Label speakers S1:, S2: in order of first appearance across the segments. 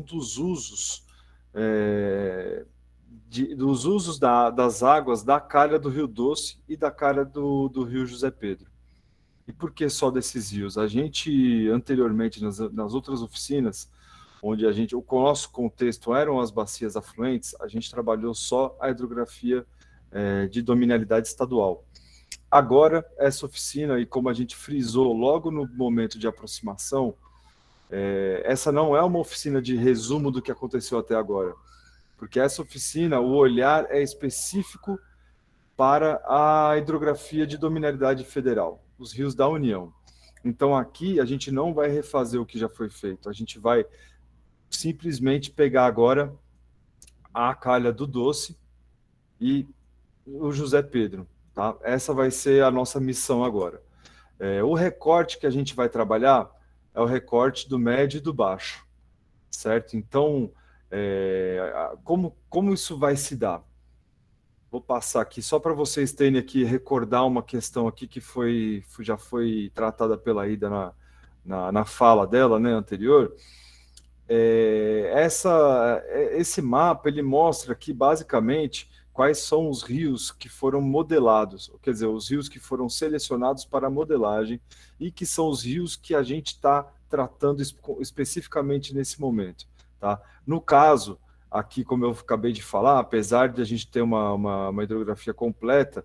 S1: dos usos dos usos das águas da calha do Rio Doce e da calha do Rio José Pedro. E por que só desses rios? A gente, anteriormente, nas outras oficinas, onde o nosso contexto eram as bacias afluentes, a gente trabalhou só a hidrografia de dominalidade estadual. Agora, essa oficina, e como a gente frisou logo no momento de aproximação, essa não é uma oficina de resumo do que aconteceu até agora, porque essa oficina, o olhar é específico para a hidrografia de dominalidade federal, os rios da União. Então, aqui, a gente não vai refazer o que já foi feito, a gente vai simplesmente pegar agora a calha do Doce e o José Pedro. Tá? Essa vai ser a nossa missão agora. O recorte que a gente vai trabalhar é o recorte do médio e do baixo, certo? Então, como isso vai se dar? Vou passar aqui só para vocês terem aqui, recordar uma questão aqui que já foi tratada pela Ida na fala dela, né, anterior. Esse mapa, ele mostra aqui, basicamente, quais são os rios que foram modelados, quer dizer, os rios que foram selecionados para a modelagem e que são os rios que a gente está tratando especificamente nesse momento. Tá? No caso, aqui, como eu acabei de falar, apesar de a gente ter uma hidrografia completa,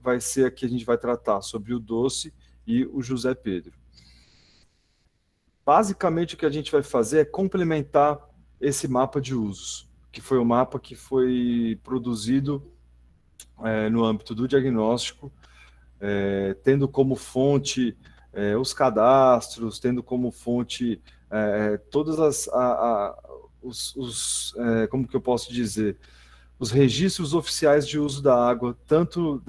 S1: vai ser aqui a gente vai tratar sobre o Doce e o José Pedro. Basicamente, o que a gente vai fazer é complementar esse mapa de usos, que foi um mapa que foi produzido no âmbito do diagnóstico, tendo como fonte os cadastros, tendo como fonte todas como que eu posso dizer, os registros oficiais de uso da água, tanto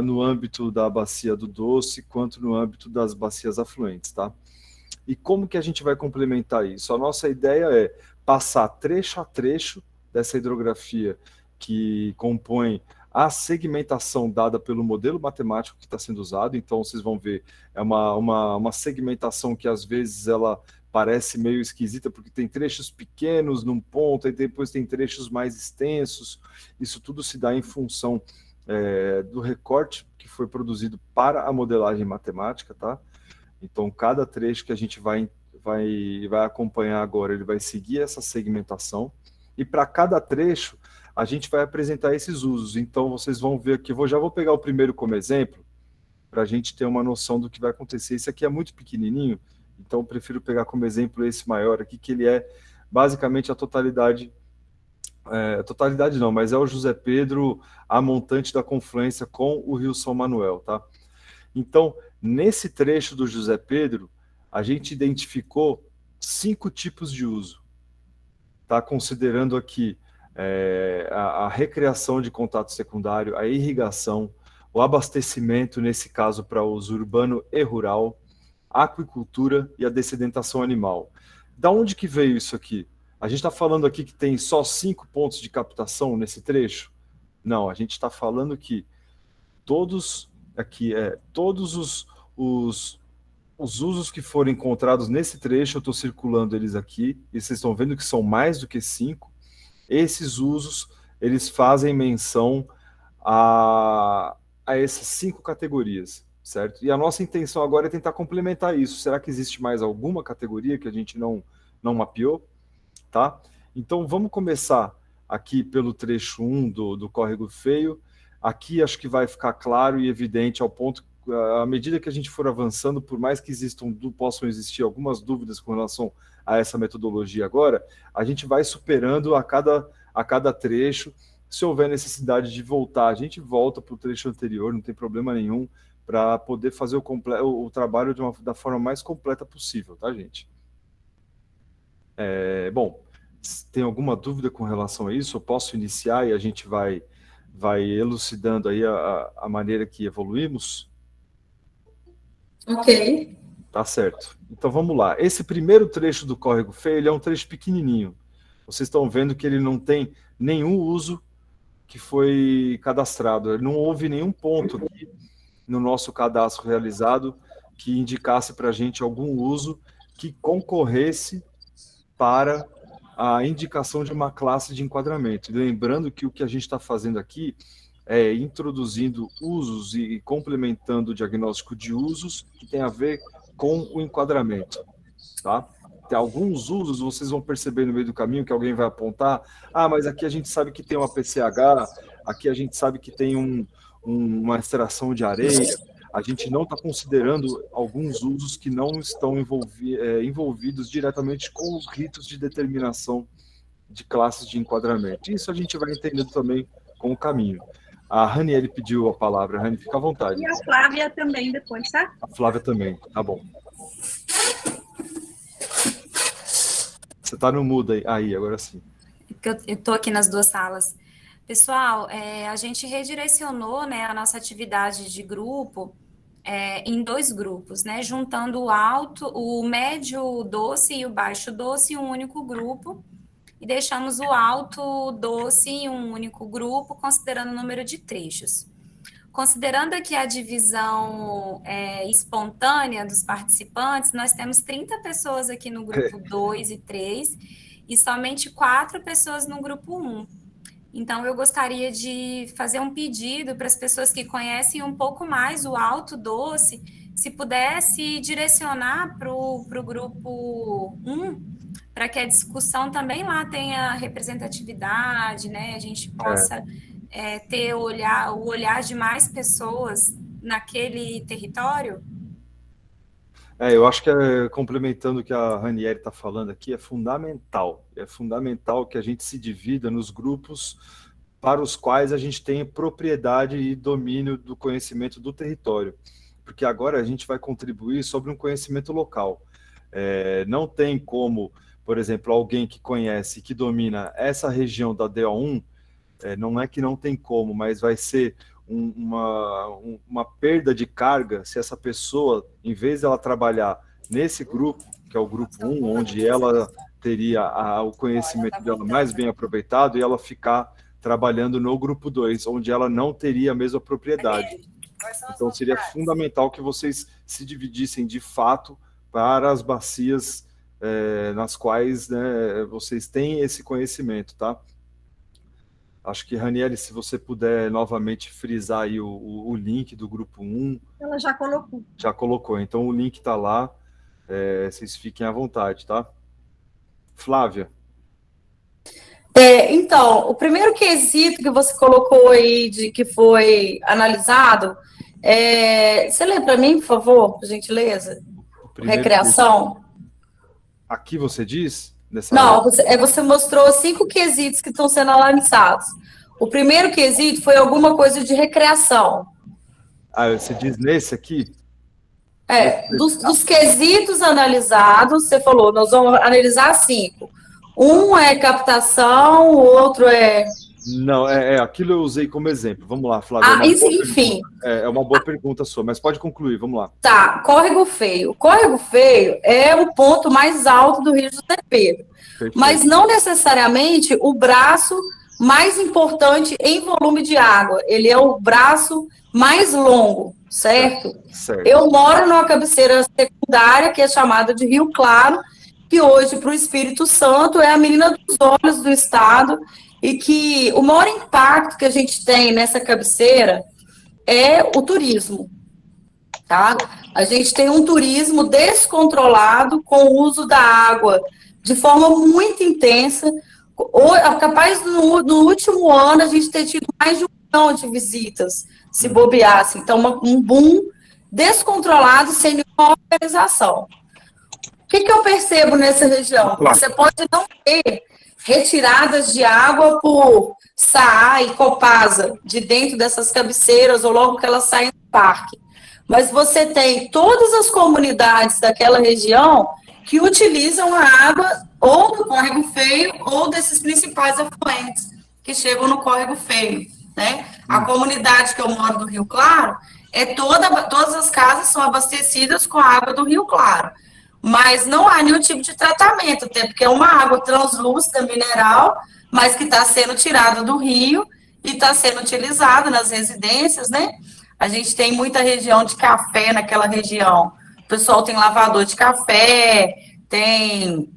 S1: no âmbito da bacia do Doce, quanto no âmbito das bacias afluentes, tá? E como que a gente vai complementar isso? A nossa ideia é passar trecho a trecho dessa hidrografia que compõe a segmentação dada pelo modelo matemático que está sendo usado. Então, vocês vão ver, é uma segmentação que às vezes ela parece meio esquisita, porque tem trechos pequenos num ponto, e depois tem trechos mais extensos. Isso tudo se dá em função do recorte que foi produzido para a modelagem matemática, tá? Então, cada trecho que a gente vai acompanhar agora, ele vai seguir essa segmentação, e para cada trecho, a gente vai apresentar esses usos. Então, vocês vão ver aqui, já vou pegar o primeiro como exemplo, para a gente ter uma noção do que vai acontecer. Esse aqui é muito pequenininho, então eu prefiro pegar como exemplo esse maior aqui, que ele é basicamente a totalidade não, mas é o José Pedro, a montante da confluência com o Rio São Manuel, tá? Então, nesse trecho do José Pedro, a gente identificou 5 tipos de uso. Tá? Considerando aqui a recreação de contato secundário, a irrigação, o abastecimento, nesse caso, para uso urbano e rural, a aquicultura e a dessedentação animal. Da onde que veio isso aqui? A gente está falando aqui que tem só 5 pontos de captação nesse trecho? Não, a gente está falando que todos os usos que foram encontrados nesse trecho, eu estou circulando eles aqui, e vocês estão vendo que são mais do que 5. Esses usos, eles fazem menção a essas 5 categorias, certo? E a nossa intenção agora é tentar complementar isso. Será que existe mais alguma categoria que a gente não mapeou? Tá? Então, vamos começar aqui pelo trecho 1 do Córrego Feio. Aqui acho que vai ficar claro e evidente ao ponto, à medida que a gente for avançando, por mais que possam existir algumas dúvidas com relação a essa metodologia agora, a gente vai superando a cada trecho. Se houver necessidade de voltar, a gente volta para o trecho anterior, não tem problema nenhum, para poder fazer o trabalho da forma mais completa possível, tá, gente? Bom, tem alguma dúvida com relação a isso? Eu posso iniciar e a gente vai elucidando aí a maneira que evoluímos?
S2: Ok.
S1: Tá certo. Então vamos lá. Esse primeiro trecho do Córrego Feio, ele é um trecho pequenininho. Vocês estão vendo que ele não tem nenhum uso que foi cadastrado. Não houve nenhum ponto aqui no nosso cadastro realizado que indicasse para a gente algum uso que concorresse para a indicação de uma classe de enquadramento. Lembrando que o que a gente está fazendo aqui é introduzindo usos e complementando o diagnóstico de usos que tem a ver com o enquadramento, tá? Tem alguns usos, vocês vão perceber no meio do caminho que alguém vai apontar, mas aqui a gente sabe que tem uma PCH, aqui a gente sabe que tem uma extração de areia, a gente não está considerando alguns usos que não estão envolvidos diretamente com os ritos de determinação de classes de enquadramento. Isso a gente vai entendendo também com o caminho. A Raniele pediu a palavra. Rani, fica à vontade.
S2: E a Flávia também depois, tá?
S1: A Flávia também, tá bom. Você está no mudo aí, agora sim.
S3: Eu estou aqui nas duas salas. Pessoal, a gente redirecionou, né, a nossa atividade de grupo em 2 grupos, né, juntando o alto, o médio doce e o baixo doce em um único grupo, e deixamos o alto doce em um único grupo, considerando o número de trechos. Considerando aqui a divisão espontânea dos participantes, nós temos 30 pessoas aqui no grupo 2 e 3 e somente 4 pessoas no grupo 1. Então, eu gostaria de fazer um pedido para as pessoas que conhecem um pouco mais o alto doce, se pudesse direcionar para o grupo 1, para que a discussão também lá tenha representatividade, né? A gente possa ter o olhar de mais pessoas naquele território.
S1: Eu acho que, complementando o que a Ranieri está falando aqui, é fundamental que a gente se divida nos grupos para os quais a gente tem propriedade e domínio do conhecimento do território, porque agora a gente vai contribuir sobre um conhecimento local. Não tem como, por exemplo, alguém que conhece, que domina essa região da DO1, não é que não tem como, mas vai ser uma perda de carga se essa pessoa, em vez de ela trabalhar nesse grupo, que é o grupo 1, onde ela teria o conhecimento dela mais bem aproveitado, e ela ficar trabalhando no grupo 2, onde ela não teria a mesma propriedade. Então, seria fundamental que vocês se dividissem de fato para as bacias nas quais, né, vocês têm esse conhecimento, tá? Acho que, Raniele, se você puder novamente frisar aí o link do grupo 1.
S2: Ela já colocou.
S1: Já colocou, então o link está lá, vocês fiquem à vontade, tá? Flávia.
S4: Então, o primeiro quesito que você colocou aí, de que foi analisado, você lê para mim, por favor, por gentileza? Recreação.
S1: Quesito. Aqui você diz?
S4: Não, você mostrou 5 quesitos que estão sendo analisados. O primeiro quesito foi alguma coisa de recreação.
S1: Você diz nesse aqui?
S4: Dos quesitos analisados, você falou, nós vamos analisar 5. Um é captação, o outro é...
S1: Não, aquilo eu usei como exemplo. Vamos lá, Flávia.
S4: Enfim.
S1: É uma boa pergunta sua, mas pode concluir, vamos lá.
S4: Tá, Córrego Feio. Córrego Feio é o ponto mais alto do Rio José Pedro. Perfeito. Mas não necessariamente o braço mais importante em volume de água. Ele é o braço mais longo, certo?
S1: Certo.
S4: Eu moro numa cabeceira secundária, que é chamada de Rio Claro, que hoje, para o Espírito Santo, é a menina dos olhos do estado, e que o maior impacto que a gente tem nessa cabeceira é o turismo, tá? A gente tem um turismo descontrolado com o uso da água de forma muito intensa. Capaz, no último ano, a gente ter tido mais de 1 milhão de visitas, se bobeasse. Então, um boom descontrolado, sem nenhuma organização. O que eu percebo nessa região? Você pode não ter retiradas de água por SAA e Copasa de dentro dessas cabeceiras ou logo que elas saem do parque. Mas você tem todas as comunidades daquela região que utilizam a água ou do Córrego Feio ou desses principais afluentes que chegam no Córrego Feio, né? A comunidade que eu moro do Rio Claro, todas as casas são abastecidas com a água do Rio Claro. Mas não há nenhum tipo de tratamento, até porque é uma água translúcida, mineral, mas que está sendo tirada do rio e está sendo utilizada nas residências, né? A gente tem muita região de café naquela região. O pessoal tem lavador de café, tem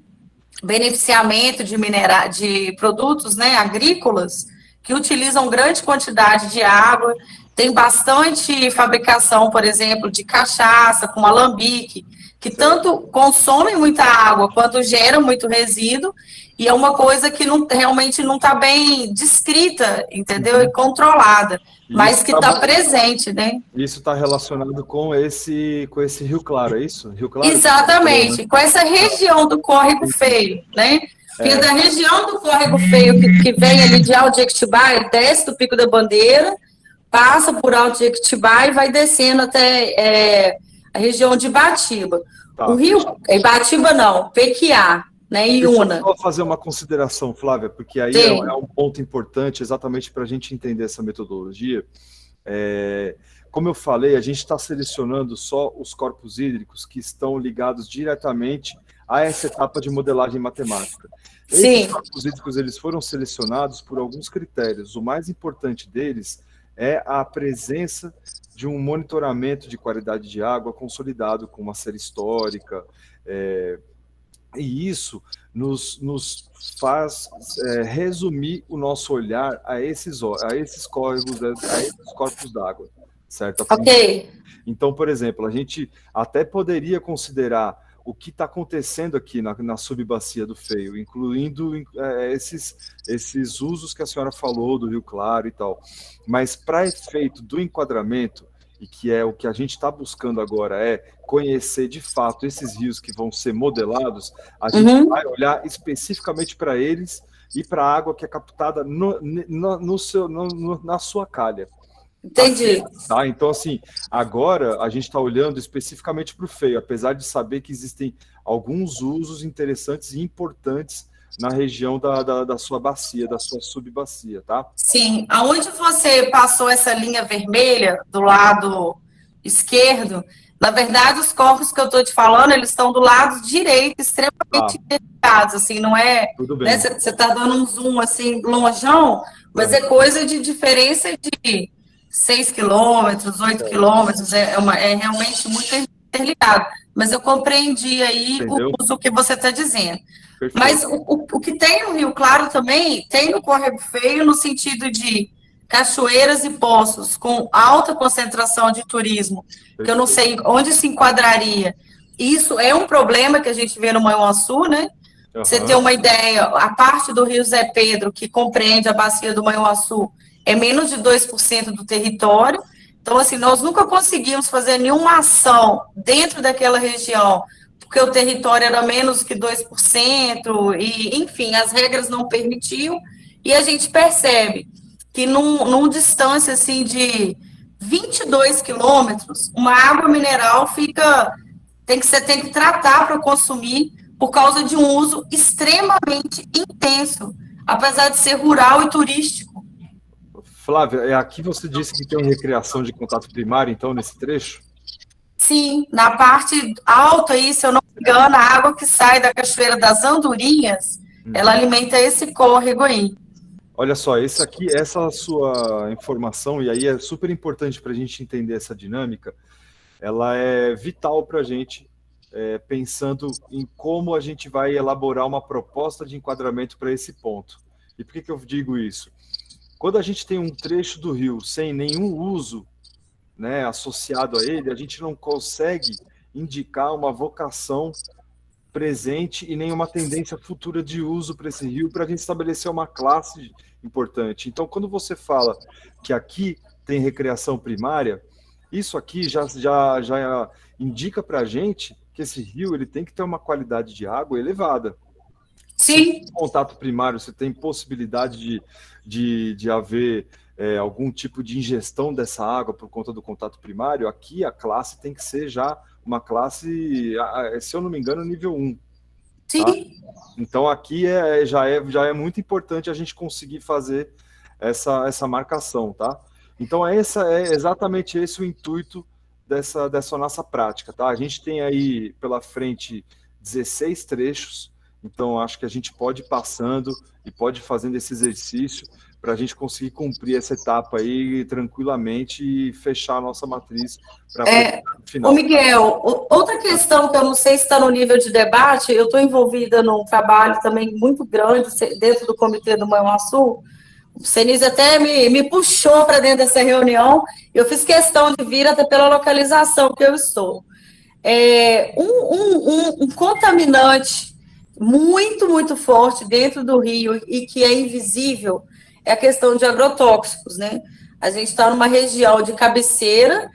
S4: beneficiamento de produtos, né, agrícolas que utilizam grande quantidade de água. Tem bastante fabricação, por exemplo, de cachaça com alambique, que tanto consomem muita água quanto geram muito resíduo, e é uma coisa que realmente não está bem descrita, entendeu? E controlada, mas que está presente, né?
S1: Isso está relacionado com esse Rio Claro, é isso? Rio Claro?
S4: Exatamente, com essa região do Córrego Feio, né? Porque da região do Córrego Feio, que vem ali de Alto Jequitibá, desce do Pico da Bandeira, passa por Alto Jequitibá e vai descendo até a região de Ibatiba.
S1: Tá.
S4: O rio, Ibatiba não, Pequiá, né, e Iuna.
S1: Deixa eu só fazer uma consideração, Flávia, porque aí é um ponto importante exatamente para a gente entender essa metodologia. Como eu falei, a gente está selecionando só os corpos hídricos que estão ligados diretamente a essa etapa de modelagem matemática.
S4: Sim.
S1: Esses corpos hídricos, eles foram selecionados por alguns critérios. O mais importante deles é a presença de um monitoramento de qualidade de água consolidado com uma série histórica, e isso nos faz resumir o nosso olhar a esses córregos, a esses corpos d'água, certo?
S4: Ok.
S1: Então, por exemplo, a gente até poderia considerar o que está acontecendo aqui na subbacia do Feio, incluindo esses usos que a senhora falou do Rio Claro e tal. Mas para efeito do enquadramento, e que é o que a gente está buscando agora, é conhecer de fato esses rios que vão ser modelados, a gente vai olhar especificamente para eles e para a água que é captada na sua calha.
S4: Entendi.
S1: Tá? Então, assim, agora a gente está olhando especificamente para o Feio, apesar de saber que existem alguns usos interessantes e importantes na região da sua bacia, da sua subbacia, tá?
S4: Sim. Aonde você passou essa linha vermelha, do lado esquerdo, na verdade, os corpos que eu estou te falando, eles estão do lado direito, extremamente identificados, assim, não é...
S1: Tudo bem.
S4: Né, você está dando um zoom, assim, longeão, mas é coisa de diferença de 6 quilômetros, 8 quilômetros, é realmente muito interligado. Mas eu compreendi aí o uso que você está dizendo. Perfeito. Mas o que tem no Rio Claro também, tem no Córrego Feio, no sentido de cachoeiras e poços com alta concentração de turismo, que eu não sei onde se enquadraria. Isso é um problema que a gente vê no Manhuaçu, né? Você ter uma ideia, a parte do Rio Zé Pedro, que compreende a bacia do Manhuaçu, é menos de 2% do território. Então, assim, nós nunca conseguimos fazer nenhuma ação dentro daquela região, porque o território era menos que 2%, e, enfim, as regras não permitiam, e a gente percebe que numa distância, assim, de 22 quilômetros, uma água mineral você tem que tratar para consumir, por causa de um uso extremamente intenso, apesar de ser rural e turístico.
S1: Flávia, aqui você disse que tem recreação de contato primário, então, nesse trecho?
S4: Sim, na parte alta aí, se eu não me engano, a água que sai da Cachoeira das Andorinhas, ela alimenta esse córrego aí.
S1: Olha só, essa sua informação, e aí é super importante para a gente entender essa dinâmica, ela é vital para a gente, pensando em como a gente vai elaborar uma proposta de enquadramento para esse ponto. E por que eu digo isso? Quando a gente tem um trecho do rio sem nenhum uso, né, associado a ele, a gente não consegue indicar uma vocação presente e nenhuma tendência futura de uso para esse rio, para a gente estabelecer uma classe importante. Então, quando você fala que aqui tem recreação primária, isso aqui já indica para a gente que esse rio ele tem que ter uma qualidade de água elevada.
S4: Sim.
S1: Se contato primário, você tem possibilidade de haver algum tipo de ingestão dessa água por conta do contato primário, aqui a classe tem que ser já uma classe, se eu não me engano, nível 1.
S4: Sim.
S1: Tá? Então aqui já é muito importante a gente conseguir fazer essa marcação, tá? Então é exatamente esse o intuito dessa nossa prática, tá? A gente tem aí pela frente 16 trechos Então, acho que a gente pode ir passando e pode ir fazendo esse exercício para a gente conseguir cumprir essa etapa aí tranquilamente e fechar a nossa matriz para o final.
S4: Ô Miguel, outra questão que eu não sei se está no nível de debate, eu estou envolvida num trabalho também muito grande dentro do Comitê do Manhuaçu. O Senise até me puxou para dentro dessa reunião, eu fiz questão de vir até pela localização que eu estou. Um contaminante muito, muito forte dentro do rio e que é invisível é a questão de agrotóxicos, né? A gente está numa região de cabeceira,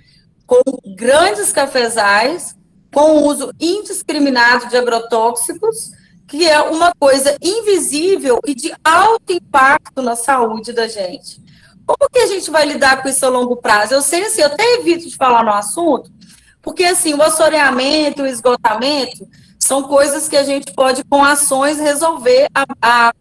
S4: com grandes cafezais, com o uso indiscriminado de agrotóxicos, que é uma coisa invisível e de alto impacto na saúde da gente. Como que a gente vai lidar com isso a longo prazo? Eu sei, assim, eu até evito de falar no assunto, porque, assim, o assoreamento, o esgotamento, são coisas que a gente pode, com ações, resolver a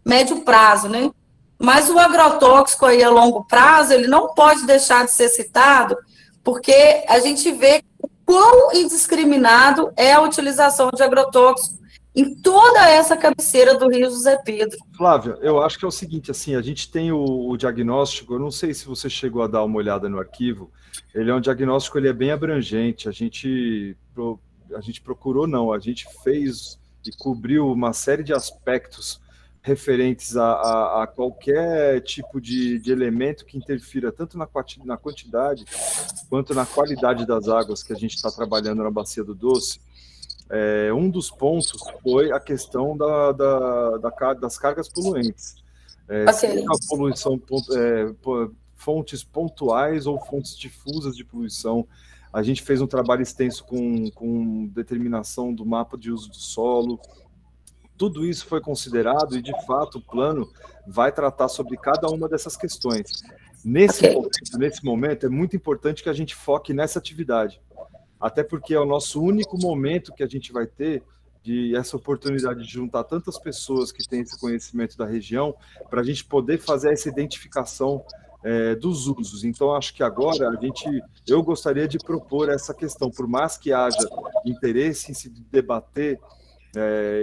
S4: médio prazo, né? Mas o agrotóxico aí a longo prazo, ele não pode deixar de ser citado, porque a gente vê o quão indiscriminado é a utilização de agrotóxico em toda essa cabeceira do Rio José Pedro.
S1: Flávia, eu acho que é o seguinte, assim, a gente tem o diagnóstico, eu não sei se você chegou a dar uma olhada no arquivo, ele é um diagnóstico, ele é bem abrangente, a gente procurou, não, a gente fez e cobriu uma série de aspectos referentes a qualquer tipo de elemento que interfira tanto na quantidade quanto na qualidade das águas que a gente está trabalhando na Bacia do Doce. Um dos pontos foi a questão das cargas poluentes. Seja a poluição, fontes pontuais ou fontes difusas de poluição. A gente fez um trabalho extenso com determinação do mapa de uso do solo. Tudo isso foi considerado e, de fato, o plano vai tratar sobre cada uma dessas questões. Nesse momento, é muito importante que a gente foque nessa atividade, até porque é o nosso único momento que a gente vai ter essa oportunidade de juntar tantas pessoas que têm esse conhecimento da região para a gente poder fazer essa identificação dos usos. Então, acho que agora eu gostaria de propor essa questão, por mais que haja interesse em se debater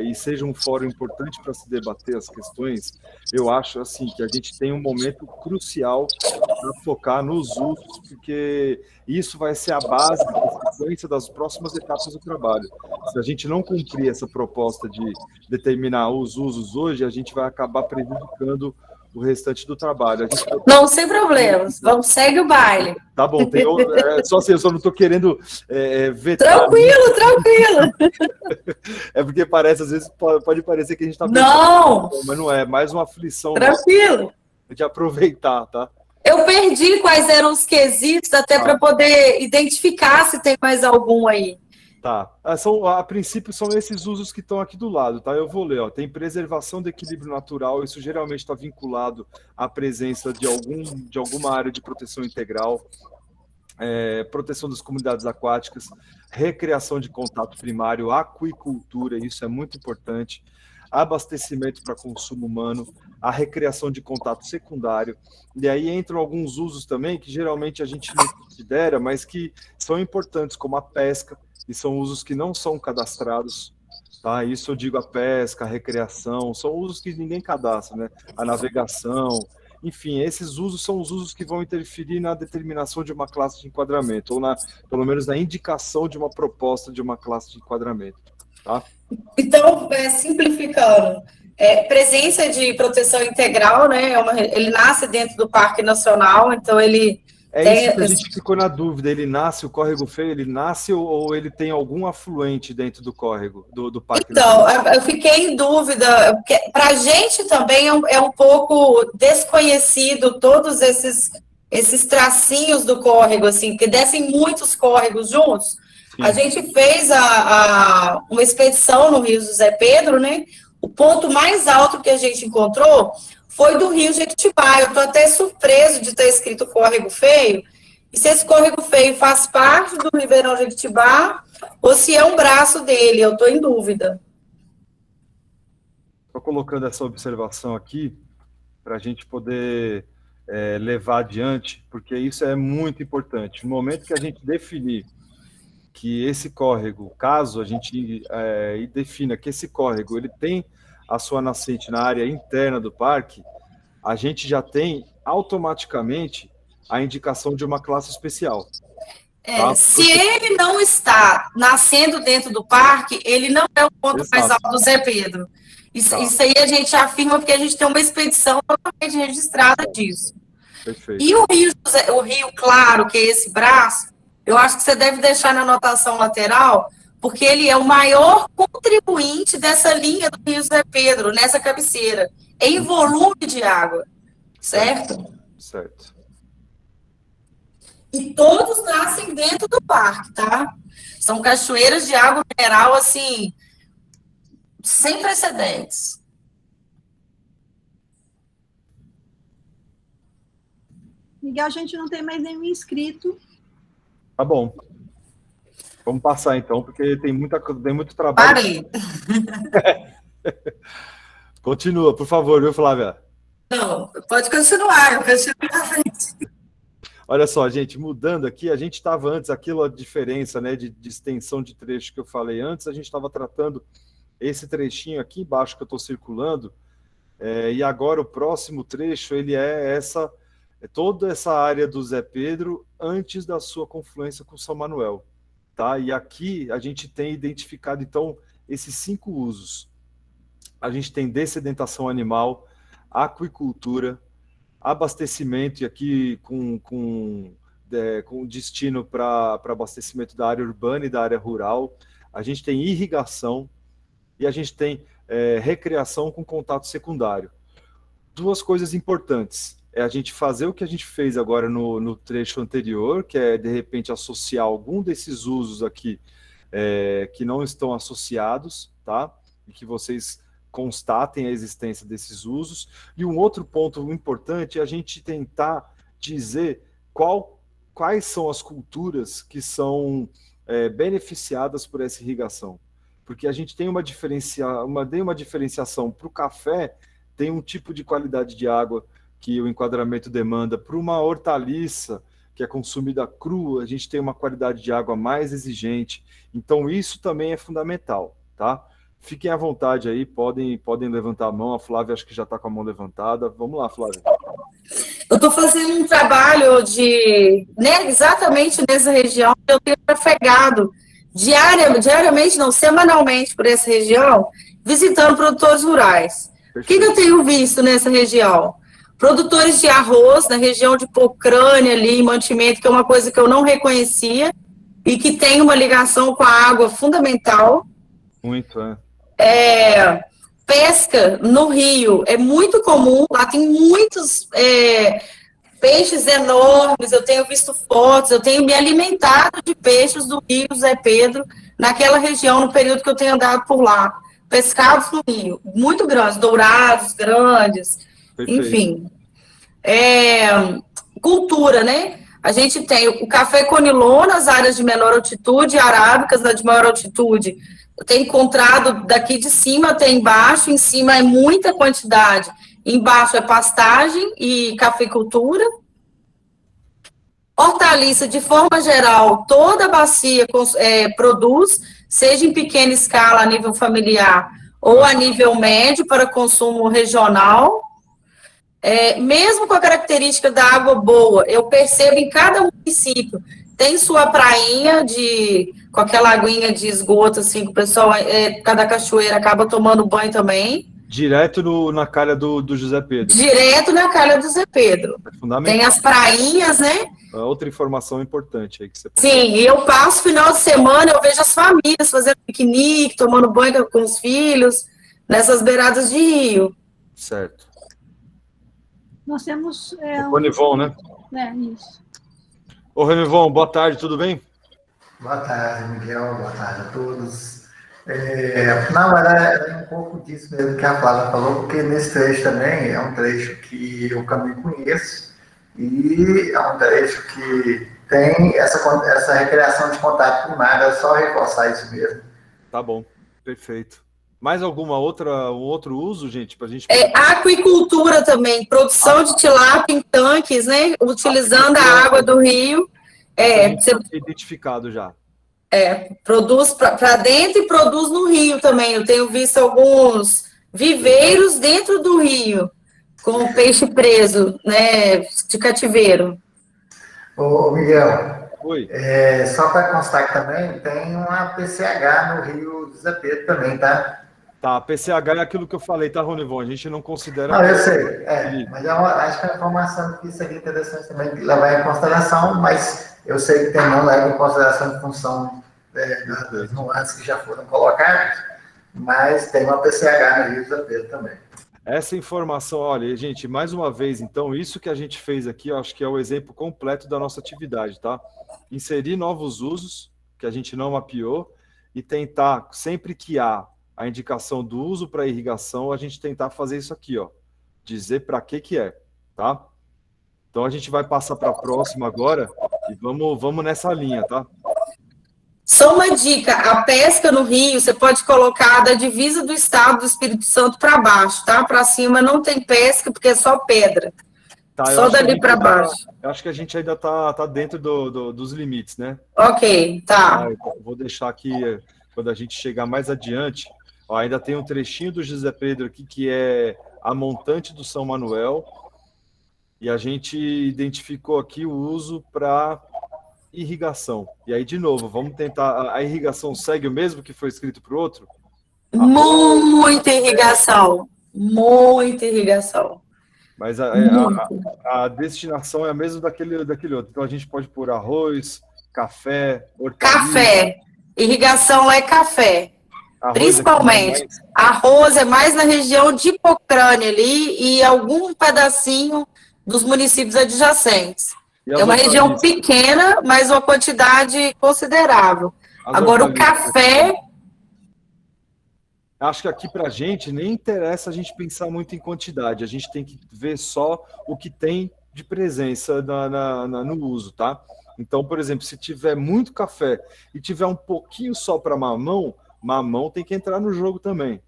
S1: e seja um fórum importante para se debater as questões, eu acho assim que a gente tem um momento crucial para focar nos usos, porque isso vai ser a base da sequência das próximas etapas do trabalho. Se a gente não cumprir essa proposta de determinar os usos hoje, a gente vai acabar prejudicando o restante do trabalho.
S4: Não, sem problemas. Vamos, segue o baile.
S1: Tá bom, só assim, eu só não estou querendo vetar.
S4: Tranquilo.
S1: É porque parece, às vezes, pode parecer que a gente está...
S4: Não!
S1: Mas não é mais uma aflição.
S4: Tranquilo.
S1: De aproveitar, tá?
S4: Eu perdi quais eram os quesitos, até para poder identificar se tem mais algum aí.
S1: Tá. A princípio são esses usos que estão aqui do lado, tá? Eu vou ler, ó. Tem preservação do equilíbrio natural, isso geralmente está vinculado à presença de alguma área de proteção integral, proteção das comunidades aquáticas, recreação de contato primário, aquicultura, isso é muito importante, abastecimento para consumo humano, a recreação de contato secundário, e aí entram alguns usos também que geralmente a gente não considera, mas que são importantes, como a pesca, e são usos que não são cadastrados, tá? Isso eu digo a pesca, a recreação, são usos que ninguém cadastra, né? A navegação, enfim, esses usos são os usos que vão interferir na determinação de uma classe de enquadramento, ou pelo menos na indicação de uma proposta de uma classe de enquadramento, tá?
S4: Então, simplificando, presença de proteção integral, né? Ele nasce dentro do Parque Nacional, então ele...
S1: isso que a gente ficou na dúvida, o córrego feio, ele nasce ou ele tem algum afluente dentro do córrego, do Parque
S4: Então,
S1: Nacional?
S4: eu fiquei em dúvida, porque para a gente também é um pouco desconhecido todos esses tracinhos do córrego, assim, porque descem muitos córregos juntos. Sim. A gente fez uma expedição no Rio José Pedro, né? O ponto mais alto que a gente encontrou foi do Rio Jequitibá. Eu estou até surpreso de ter escrito Córrego Feio, e se esse Córrego Feio faz parte do Ribeirão Jequitibá, ou se é um braço dele, eu estou em dúvida.
S1: Estou colocando essa observação aqui, para a gente poder levar adiante, porque isso é muito importante. No momento que a gente definir que esse córrego, caso a gente defina que esse córrego ele tem a sua nascente na área interna do parque, a gente já tem automaticamente a indicação de uma classe especial. Tá?
S4: Se ele não está nascendo dentro do parque, ele não é o ponto mais alto do Zé Pedro. Isso aí a gente afirma porque a gente tem uma expedição totalmente registrada disso.
S1: Perfeito.
S4: E o Rio Claro, que é esse braço, eu acho que você deve deixar na anotação lateral, porque ele é o maior contribuinte dessa linha do Rio Zé Pedro, nessa cabeceira, em volume de água, certo?
S1: Certo.
S4: E todos nascem dentro do parque, tá? São cachoeiras de água mineral, assim, sem precedentes.
S2: Miguel, a gente não tem mais nenhum inscrito.
S1: Tá bom. Vamos passar então, porque tem muito trabalho.
S4: Parei.
S1: Continua, por favor, viu, Flávia?
S4: Não, pode continuar, eu continuo na frente.
S1: Olha só, gente, mudando aqui, a gente estava antes, aquilo, a diferença, né, de extensão de trecho que eu falei antes, a gente estava tratando esse trechinho aqui embaixo que eu estou circulando, e agora o próximo trecho, ele é toda essa área do Zé Pedro antes da sua confluência com São Manuel, tá? E aqui a gente tem identificado, então, esses 5 usos. A gente tem dessedentação animal, aquicultura, abastecimento, e aqui com destino para abastecimento da área urbana e da área rural. A gente tem irrigação e a gente tem recreação com contato secundário. 2 coisas importantes. É a gente fazer o que a gente fez agora no trecho anterior, que é, de repente, associar algum desses usos aqui que não estão associados, tá? E que vocês constatem a existência desses usos. E um outro ponto importante é a gente tentar dizer quais são as culturas que são beneficiadas por essa irrigação. Porque a gente tem uma diferenciação para o café, tem um tipo de qualidade de água que o enquadramento demanda. Para uma hortaliça que é consumida crua, a gente tem uma qualidade de água mais exigente. Então isso também é fundamental, tá? Fiquem à vontade aí, podem levantar a mão. A Flávia acho que já está com a mão levantada. Vamos lá, Flávia.
S4: Eu estou fazendo um trabalho exatamente nessa região. Eu tenho trafegado diariamente, não, semanalmente por essa região, visitando produtores rurais. O que eu tenho visto nessa região? Produtores de arroz na região de Pocrânia, ali, Mantimento, que é uma coisa que eu não reconhecia e que tem uma ligação com a água fundamental.
S1: Muito,
S4: pesca no rio é muito comum, lá tem muitos peixes enormes, eu tenho visto fotos, eu tenho me alimentado de peixes do rio Zé Pedro, naquela região, no período que eu tenho andado por lá, pescados no rio, muito grandes, dourados, grandes, perfeito. Enfim. Cultura, né? A gente tem o café conilon nas áreas de menor altitude, arábicas na de maior altitude. Eu tenho encontrado daqui de cima até embaixo, em cima é muita quantidade, embaixo é pastagem e cafeicultura. Hortaliça, de forma geral, toda a bacia produz, seja em pequena escala a nível familiar ou a nível médio para consumo regional. Mesmo com a característica da água boa, eu percebo em cada município, tem sua prainha com aquela aguinha de esgoto, assim, que o pessoal, cada cachoeira, acaba tomando banho também.
S1: Direto na calha do José Pedro.
S4: Direto na calha do José Pedro.
S1: É fundamental.
S4: Tem as prainhas, né?
S1: Outra informação importante aí que você pode...
S4: Sim, e eu passo final de semana, eu vejo as famílias fazendo piquenique, tomando banho com os filhos, nessas beiradas de rio.
S1: Certo.
S2: Nós temos...
S1: O Ronivon, né?
S2: Isso.
S1: Ô, Ronivon, boa tarde, tudo bem?
S5: Boa tarde, Miguel, boa tarde a todos. Não, era um pouco disso mesmo que a Flávia falou, porque nesse trecho também é um trecho que eu também conheço, e é um trecho que tem essa recreação de contato primário, é só reforçar isso mesmo.
S1: Tá bom, perfeito. Mais algum outro uso, gente, para a gente...
S4: Aquicultura também, produção de tilápia em tanques, né? Utilizando a água do rio.
S1: Identificado já.
S4: Produz para dentro e produz no rio também. Eu tenho visto alguns viveiros dentro do rio, com o peixe preso, né, de cativeiro.
S5: Ô, Miguel,
S1: Oi.
S5: só para constar que também tem uma PCH no Rio do Zé Pedro também, tá?
S1: Tá, PCH é aquilo que eu falei, tá, Ronivon? A gente não considera...
S5: Não, eu sei, mas acho que a informação que seria interessante também levar em consideração, mas eu sei que tem não leva em consideração em função das nuances que já foram colocadas, mas tem uma PCH no Rio do Zé Pedro também.
S1: Essa informação, olha, gente, mais uma vez, então, isso que a gente fez aqui, eu acho que é o exemplo completo da nossa atividade, tá? Inserir novos usos, que a gente não mapeou, e tentar, sempre que há a indicação do uso para irrigação, a gente tentar fazer isso aqui, ó, dizer para que é, tá? Então, a gente vai passar para a próxima agora, e vamos nessa linha, tá?
S4: Só uma dica, a pesca no rio, você pode colocar da divisa do estado do Espírito Santo para baixo, tá? Para cima não tem pesca, porque é só pedra.
S1: Tá,
S4: só dali para baixo.
S1: Eu acho que a gente ainda tá dentro dos limites, né?
S4: Ok, tá.
S1: Então, vou deixar aqui, quando a gente chegar mais adiante, ó, ainda tem um trechinho do José Pedro aqui, que é a montante do São Manuel, e a gente identificou aqui o uso para irrigação. E aí, de novo, vamos tentar... A irrigação segue o mesmo que foi escrito para o outro?
S4: Muita irrigação. Muita irrigação.
S1: Mas a destinação é a mesma daquele outro. Então, a gente pode pôr arroz, café, hortaliça.
S4: Café. Irrigação é café.
S1: Arroz
S4: principalmente. Arroz é mais na região de Pocrane ali e algum pedacinho dos municípios adjacentes. É uma região pequena, mas uma quantidade considerável. Agora, o café...
S1: Acho que aqui para a gente nem interessa a gente pensar muito em quantidade. A gente tem que ver só o que tem de presença no uso, tá? Então, por exemplo, se tiver muito café e tiver um pouquinho só para mamão tem que entrar no jogo também,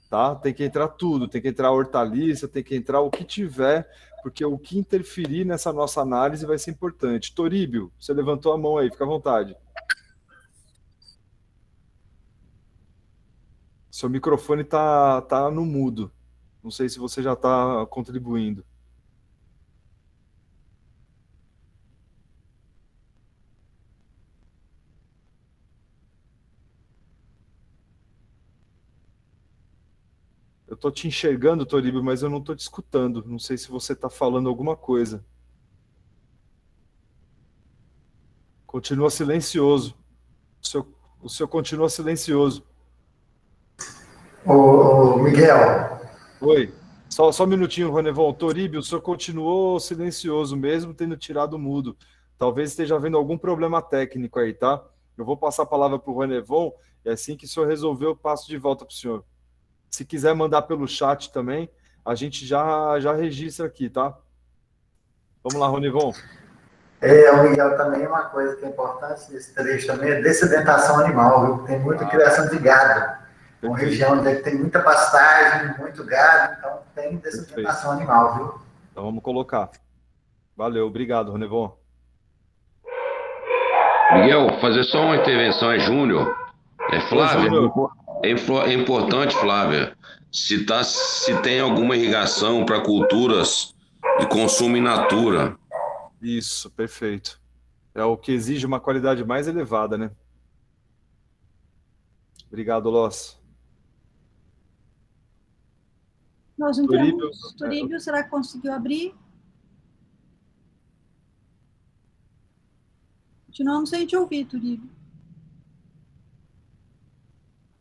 S1: tá? Tem que entrar tudo, tem que entrar hortaliça, tem que entrar o que tiver, porque o que interferir nessa nossa análise vai ser importante. Toríbio, você levantou a mão aí, fica à vontade. Seu microfone tá no mudo. Não sei se você já está contribuindo. Eu estou te enxergando, Toríbio, mas eu não estou te escutando. Não sei se você está falando alguma coisa. Continua silencioso. O senhor continua silencioso.
S5: Ô, Miguel.
S1: Oi. Só um minutinho, Ronevon. Toríbio, o senhor continuou silencioso, mesmo tendo tirado o mudo. Talvez esteja havendo algum problema técnico aí, tá? Eu vou passar a palavra para o Ronevon, e assim que o senhor resolver, eu passo de volta para o senhor. Se quiser mandar pelo chat também, a gente já registra aqui, tá? Vamos lá, Ronivon.
S5: Miguel, também uma coisa que é importante nesse trecho também é dessedentação animal, viu? Tem muita criação de gado. Uma região onde tem muita pastagem, muito gado, então tem dessedentação animal, viu?
S1: Então vamos colocar. Valeu, obrigado, Ronivon.
S6: Miguel, fazer só uma intervenção, é Júnior. Flávia, é importante, Flávia, se tem alguma irrigação para culturas de consumo in natura.
S1: Isso, perfeito. É o que exige uma qualidade mais elevada, né? Obrigado, Loss.
S2: Nós não temos... Toríbio, será que conseguiu abrir? Continuamos sem te ouvir, Toríbio.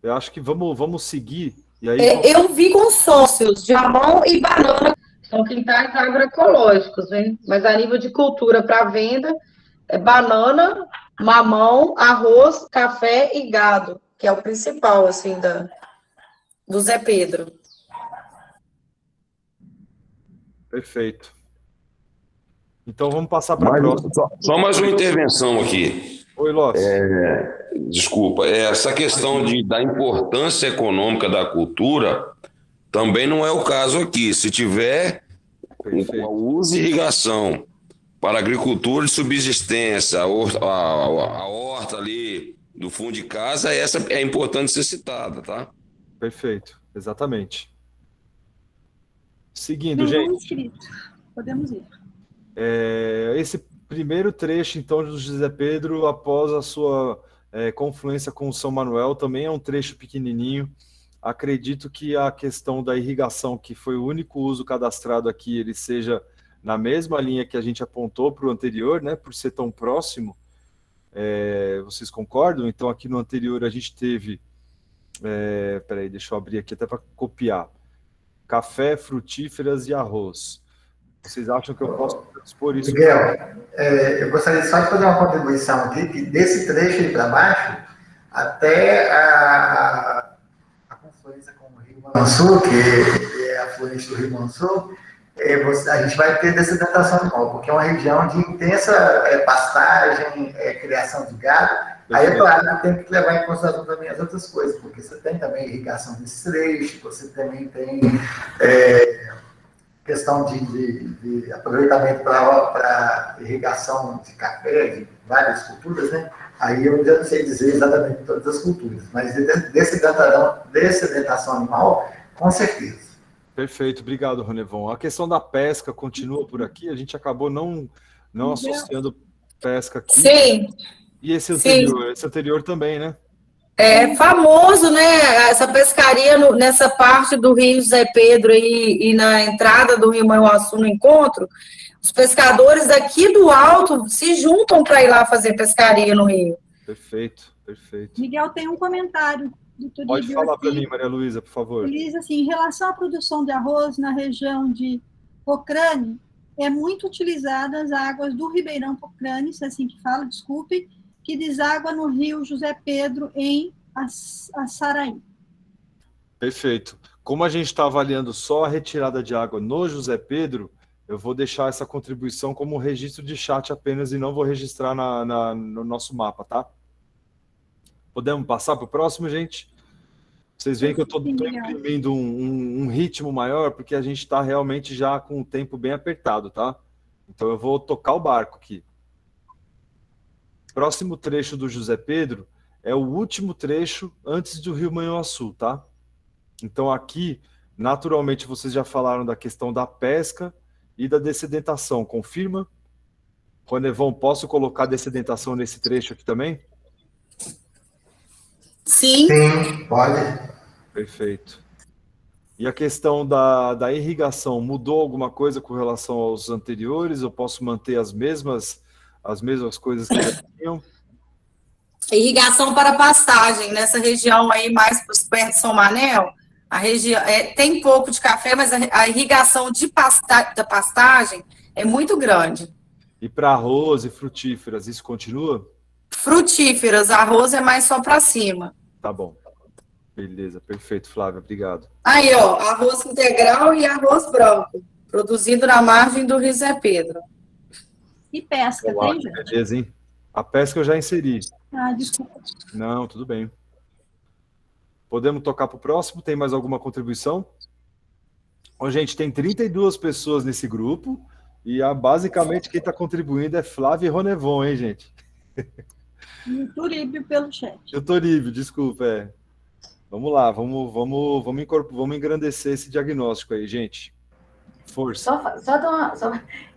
S1: Eu acho que vamos seguir. E aí,
S4: eu vi consórcios de mamão e banana. São quintais agroecológicos, hein? Mas a nível de cultura para venda, é banana, mamão, arroz, café e gado, que é o principal, assim, do Zé Pedro.
S6: Perfeito.
S1: Então vamos passar para a próxima.
S6: Só mais uma intervenção aqui.
S1: Oi, Loss.
S6: Desculpa, essa questão da importância econômica da cultura também não é o caso aqui. Se tiver o uso de irrigação para agricultura de subsistência, a horta ali do fundo de casa, essa é importante ser citada, tá?
S1: Perfeito, exatamente. Seguindo,
S2: Nenhum
S1: gente.
S2: inscrito. Podemos ir.
S1: Esse primeiro trecho, então, do José Pedro, após a sua confluência com o São Manuel, também é um trecho pequenininho. Acredito que a questão da irrigação, que foi o único uso cadastrado aqui, ele seja na mesma linha que a gente apontou para o anterior, né, por ser tão próximo. Vocês concordam? Então, aqui no anterior a gente teve... peraí, deixa eu abrir aqui até para copiar. Café, frutíferas e arroz. Vocês acham que eu posso expor isso?
S5: Miguel, eu gostaria só de fazer uma contribuição aqui, que desse trecho aí para baixo, até a confluência com o Rio Mansul, que é afluente do Rio Mansul, a gente vai ter dessedentação animal, porque é uma região de intensa pastagem, criação de gado. Aí é claro que tem que levar em consideração também as outras coisas, porque você tem também irrigação desse trecho, você também tem questão de aproveitamento para irrigação de café, de várias culturas, né? Aí eu já não sei dizer exatamente todas as culturas, mas dessedentação animal, com certeza.
S1: Perfeito, obrigado, Ronevon. A questão da pesca continua por aqui, a gente acabou não associando pesca aqui.
S4: Sim.
S1: E esse anterior também, né?
S4: É famoso, né, essa pescaria nessa parte do Rio José Pedro e na entrada do Rio Manhuaçu no encontro, os pescadores daqui do alto se juntam para ir lá fazer pescaria no rio.
S1: Perfeito, perfeito.
S2: Miguel, tem um comentário do Turíbio.
S1: Pode falar para mim, Maria Luísa, por favor.
S2: Ele diz assim, em relação à produção de arroz na região de Pocrane, é muito utilizadas as águas do Ribeirão Pocrane, se é assim que fala, desculpe, que deságua no rio José Pedro, em Açaraí.
S1: Perfeito. Como a gente está avaliando só a retirada de água no José Pedro, eu vou deixar essa contribuição como registro de chat apenas e não vou registrar no nosso mapa, tá? Podemos passar para o próximo, gente? Vocês veem que eu estou imprimindo um ritmo maior, porque a gente está realmente já com o tempo bem apertado, tá? Então eu vou tocar o barco aqui. Próximo trecho do José Pedro é o último trecho antes do Rio Manhuaçu, tá? Então aqui, naturalmente, vocês já falaram da questão da pesca e da dessedentação. Confirma? Ronevon, posso colocar dessedentação nesse trecho aqui também?
S4: Sim.
S5: Sim, pode.
S1: Perfeito. E a questão da irrigação, mudou alguma coisa com relação aos anteriores? Eu posso manter as mesmas coisas que já tinham?
S4: Irrigação para pastagem, nessa região aí mais perto de São Manel, a região tem pouco de café, mas a irrigação da pastagem é muito grande.
S1: E para arroz e frutíferas, isso continua?
S4: Frutíferas, arroz é mais só para cima.
S1: Tá bom. Beleza, perfeito, Flávia, obrigado.
S4: Aí, ó, arroz integral e arroz branco, produzido na margem do Rio Zé Pedro.
S2: E pesca,
S1: Olá,
S2: tem, gente?
S1: beleza, hein? A pesca eu já inseri.
S2: Ah, desculpa.
S1: Não, tudo bem. Podemos tocar para o próximo? Tem mais alguma contribuição? Ó, gente, tem 32 pessoas nesse grupo e basicamente quem está contribuindo é Flávia e Ronevon, hein, gente?
S2: E o Turíbio pelo chat.
S1: Eu tô livre, desculpa. Vamos lá, vamos engrandecer esse diagnóstico aí, gente. Força.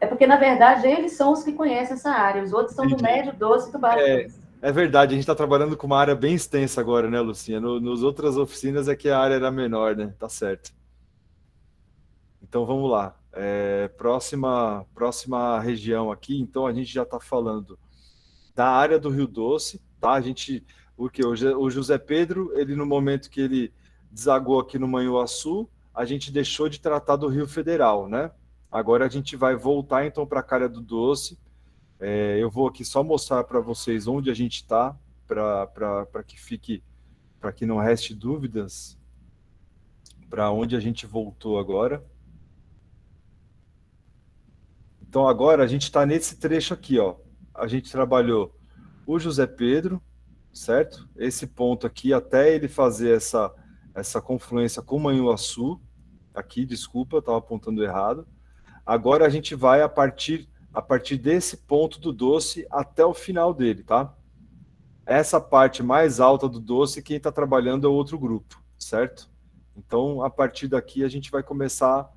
S7: É porque, na verdade, eles são os que conhecem essa área, os outros são do médio, doce e do baixo.
S1: É verdade, a gente está trabalhando com uma área bem extensa agora, né, Lucinha? Nos outras oficinas é que a área era menor, né? Tá certo. Então vamos lá. Próxima região aqui, então a gente já está falando da área do Rio Doce, tá? Porque o José Pedro, ele no momento que ele desagou aqui no Manhuaçu, a gente deixou de tratar do Rio Federal, né? Agora a gente vai voltar então para a área do Doce. Eu vou aqui só mostrar para vocês onde a gente está, para que não reste dúvidas, para onde a gente voltou agora. Então agora a gente está nesse trecho aqui, ó. A gente trabalhou o José Pedro, certo? Esse ponto aqui, até ele fazer essa confluência com o Manhuaçu. Aqui, desculpa, eu estava apontando errado. Agora a gente vai a partir desse ponto do Doce até o final dele, tá? essa parte mais alta do doce, quem está trabalhando é outro grupo, certo? Então, a partir daqui, a gente vai começar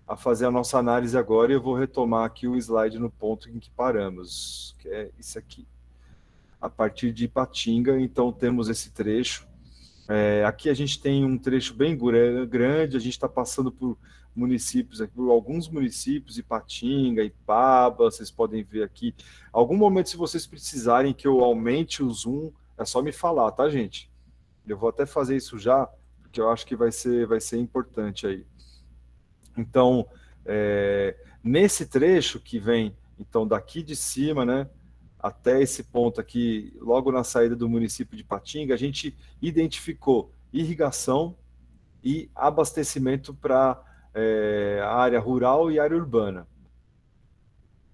S1: a fazer a nossa análise agora, e eu vou retomar aqui o slide no ponto em que paramos, que é isso aqui. A partir de Ipatinga, então, temos esse trecho. Aqui a gente tem um trecho bem grande, a gente está passando por municípios, por alguns municípios, Ipatinga, Ipaba, vocês podem ver aqui. Algum momento, se vocês precisarem que eu aumente o zoom, é só me falar, tá, gente? Eu vou até fazer isso já, porque eu acho que vai ser importante aí. Então, nesse trecho que vem, então, daqui de cima, né, até esse ponto aqui, logo na saída do município de Ipatinga, a gente identificou irrigação e abastecimento para a área rural e área urbana.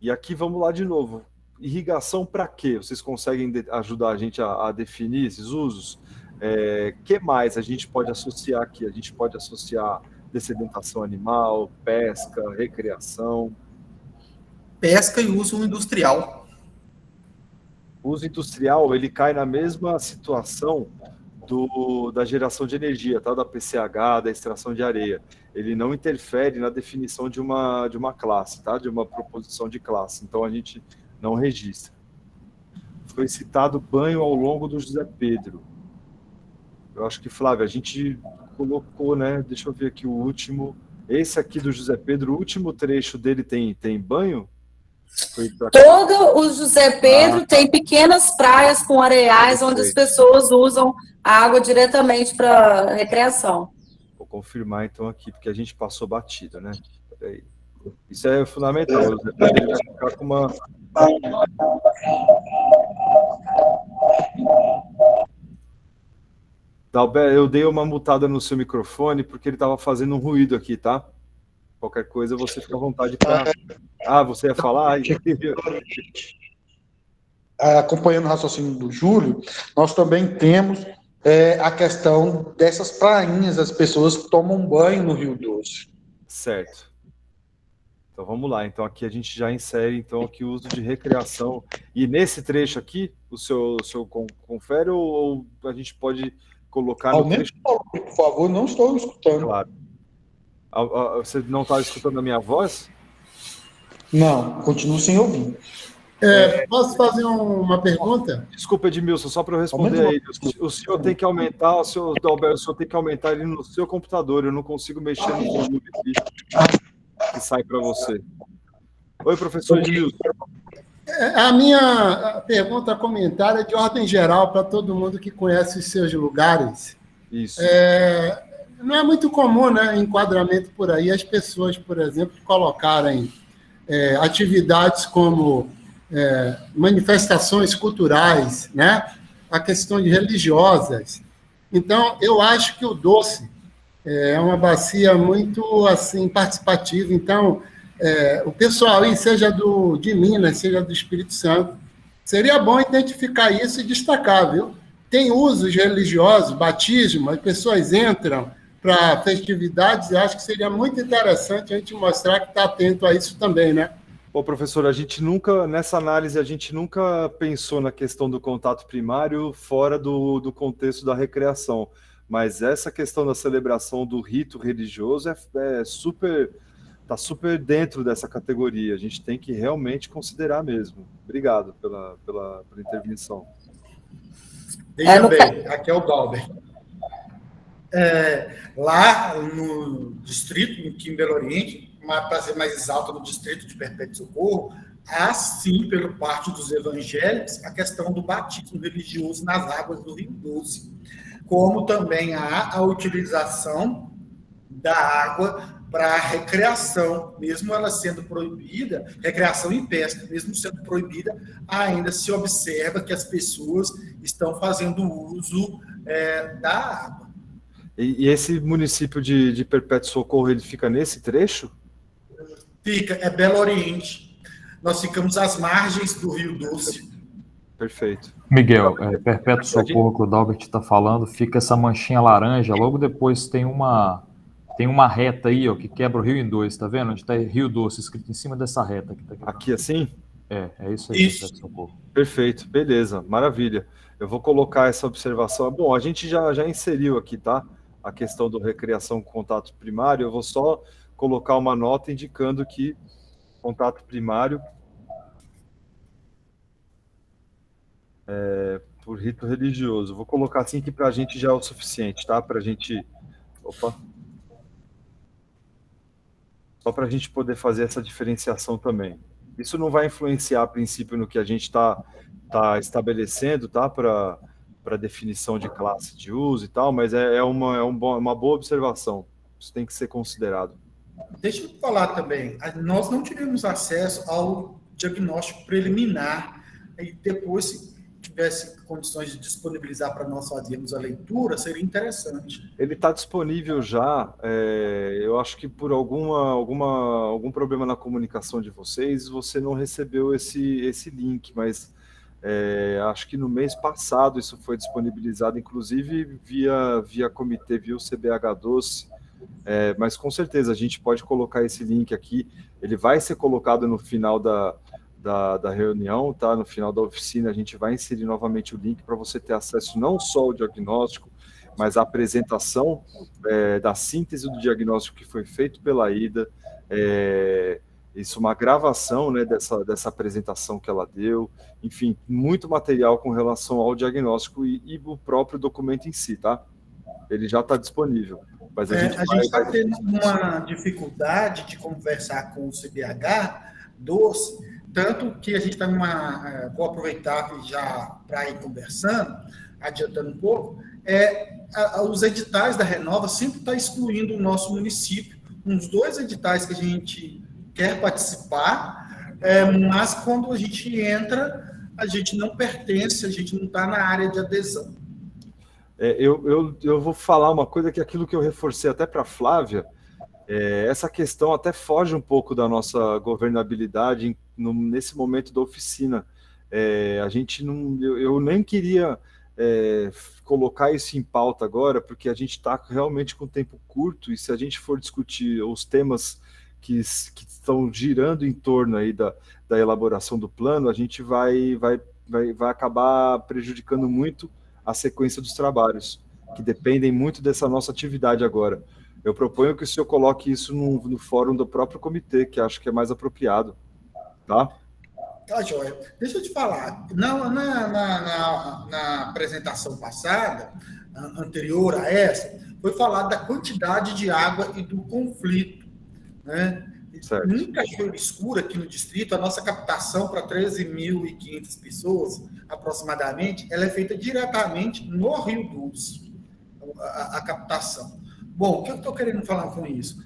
S1: E aqui vamos lá de novo. Irrigação para quê? Vocês conseguem ajudar a gente a definir esses usos? Que mais a gente pode associar aqui? A gente pode associar dessedentação animal, pesca, recreação.
S8: Pesca e uso industrial.
S1: O uso industrial, ele cai na mesma situação da geração de energia, tá? Da PCH, da extração de areia. Ele não interfere na definição de uma classe, tá? De uma proposição de classe. Então, a gente não registra. Foi citado banho ao longo do José Pedro. Eu acho que, Flávia, a gente colocou, né? Deixa eu ver aqui o último. Esse aqui do José Pedro, o último trecho dele tem banho?
S4: Todo o José Pedro tem pequenas praias com areais onde as pessoas usam a água diretamente para recreação.
S1: Vou confirmar então aqui, porque a gente passou batida, né? Peraí. Isso é fundamental. O José Pedro vai ficar com uma... Dalber, eu dei uma mutada no seu microfone porque ele estava fazendo um ruído aqui, tá? Qualquer coisa, você fica à vontade para... Ah, você ia falar?
S9: Acompanhando o raciocínio do Júlio, nós também temos a questão dessas prainhas, as pessoas que tomam banho no Rio Doce.
S1: Certo. Então, vamos lá. Então, aqui a gente já insere então, aqui o uso de recreação. E nesse trecho aqui, o seu confere ou a gente pode colocar no trecho...
S9: Por favor, não estou escutando.
S1: Claro. Você não está escutando a minha voz?
S9: Não, continuo sem ouvir.
S8: Posso fazer uma pergunta?
S1: Desculpa, Edmilson, só para eu responder aí. O senhor tem que aumentar, o senhor tem que aumentar ele no seu computador. Eu não consigo mexer no volume aqui que sai para você. Oi, professor Edmilson.
S8: A minha pergunta, comentário é de ordem geral para todo mundo que conhece os seus lugares.
S1: Isso.
S8: Não é muito comum, né, enquadramento por aí, as pessoas, por exemplo, colocarem atividades como manifestações culturais, né, a questão de religiosas. Então, eu acho que o Doce é uma bacia muito assim participativa. Então, o pessoal aí, seja de Minas, seja do Espírito Santo, seria bom identificar isso e destacar, viu? Tem usos religiosos, batismo, as pessoas entram para festividades, eu acho que seria muito interessante a gente mostrar que está atento a isso também, né?
S1: Pô, professor, nessa análise, a gente nunca pensou na questão do contato primário fora do contexto da recreação, mas essa questão da celebração do rito religioso está super dentro dessa categoria, a gente tem que realmente considerar mesmo. Obrigado pela intervenção.
S8: Veja bem, aqui é o Galber. Lá no distrito, aqui em Belo Oriente, para ser mais exato, no distrito de Perpétuo Socorro, há sim, pela parte dos evangélicos, a questão do batismo religioso nas águas do Rio Doce, como também há a utilização da água para recreação, mesmo ela sendo proibida, recreação e pesca, mesmo sendo proibida, ainda se observa que as pessoas estão fazendo uso da água.
S1: E esse município de Perpétuo Socorro, ele fica nesse trecho?
S8: Fica, é Belo Oriente. Nós ficamos às margens do Rio Doce.
S1: Perfeito.
S10: Miguel, Perpétuo Socorro que o Dalbert está falando, fica essa manchinha laranja, logo depois tem uma reta aí, ó, que quebra o rio em dois, tá vendo? Onde está Rio Doce escrito em cima dessa reta.
S1: Aqui assim?
S10: É isso aí,
S11: Isso.
S10: Perpétuo Socorro.
S1: Perfeito, beleza, maravilha. Eu vou colocar essa observação. Bom, a gente já inseriu aqui, tá? A questão do recreação com contato primário. Eu vou só colocar uma nota indicando que contato primário por rito religioso. Vou colocar assim que para a gente já é o suficiente, tá? Para a gente... Opa! Só para a gente poder fazer essa diferenciação também. Isso não vai influenciar, a princípio, no que a gente está estabelecendo, tá? Para definição de classe de uso e tal, mas é uma boa observação. Isso tem que ser considerado.
S11: Deixa eu falar também, nós não tivemos acesso ao diagnóstico preliminar, e depois, se tivesse condições de disponibilizar para nós fazermos a leitura, seria interessante.
S1: Ele está disponível já, eu acho que por algum problema na comunicação de vocês, você não recebeu esse link, mas acho que no mês passado isso foi disponibilizado, inclusive via comitê, via o CBH-Doce, mas com certeza a gente pode colocar esse link aqui, ele vai ser colocado no final da reunião, tá? No final da oficina a gente vai inserir novamente o link para você ter acesso não só ao diagnóstico, mas à apresentação da síntese do diagnóstico que foi feito pela Ida, isso, uma gravação, né, dessa apresentação que ela deu, enfim, muito material com relação ao diagnóstico e o próprio documento em si, tá? Ele já está disponível. Mas a gente
S11: está tendo uma dificuldade de conversar com o CBH-Doce, tanto que a gente está vou aproveitar já para ir conversando, adiantando um pouco, os editais da Renova sempre está excluindo o nosso município. Uns 2 editais que a gente quer participar, mas quando a gente entra, a gente não pertence, a gente não está na área de adesão.
S1: Eu vou falar uma coisa que aquilo que eu reforcei até para a Flávia, essa questão até foge um pouco da nossa governabilidade nesse momento da oficina. A gente não, eu nem queria colocar isso em pauta agora, porque a gente está realmente com tempo curto, e se a gente for discutir os temas que estão girando em torno aí da elaboração do plano, a gente vai acabar prejudicando muito a sequência dos trabalhos, que dependem muito dessa nossa atividade agora. Eu proponho que o senhor coloque isso no fórum do próprio comitê, que acho que é mais apropriado, tá?
S11: Tá, joia. Deixa eu te falar, na apresentação passada, anterior a essa, foi falado da quantidade de água e do conflito, né? Em Cachoeira Escura, aqui no distrito, a nossa captação para 13.500 pessoas, aproximadamente, ela é feita diretamente no Rio Doce, a captação. Bom, o que eu estou querendo falar com isso?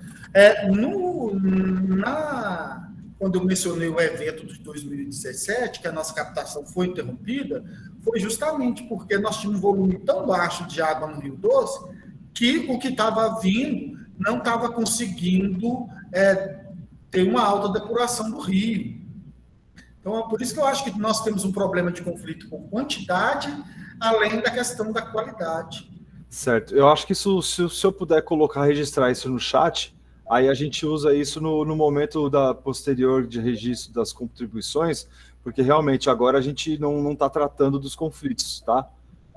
S11: Quando eu mencionei o evento de 2017, que a nossa captação foi interrompida, foi justamente porque nós tínhamos um volume tão baixo de água no Rio Doce que o que estava vindo não estava conseguindo ter uma alta depuração do rio. Então, é por isso que eu acho que nós temos um problema de conflito com quantidade, além da questão da qualidade.
S1: Certo. Eu acho que se eu puder registrar isso no chat, aí a gente usa isso no momento posterior de registro das contribuições, porque realmente agora a gente não está tratando dos conflitos, tá?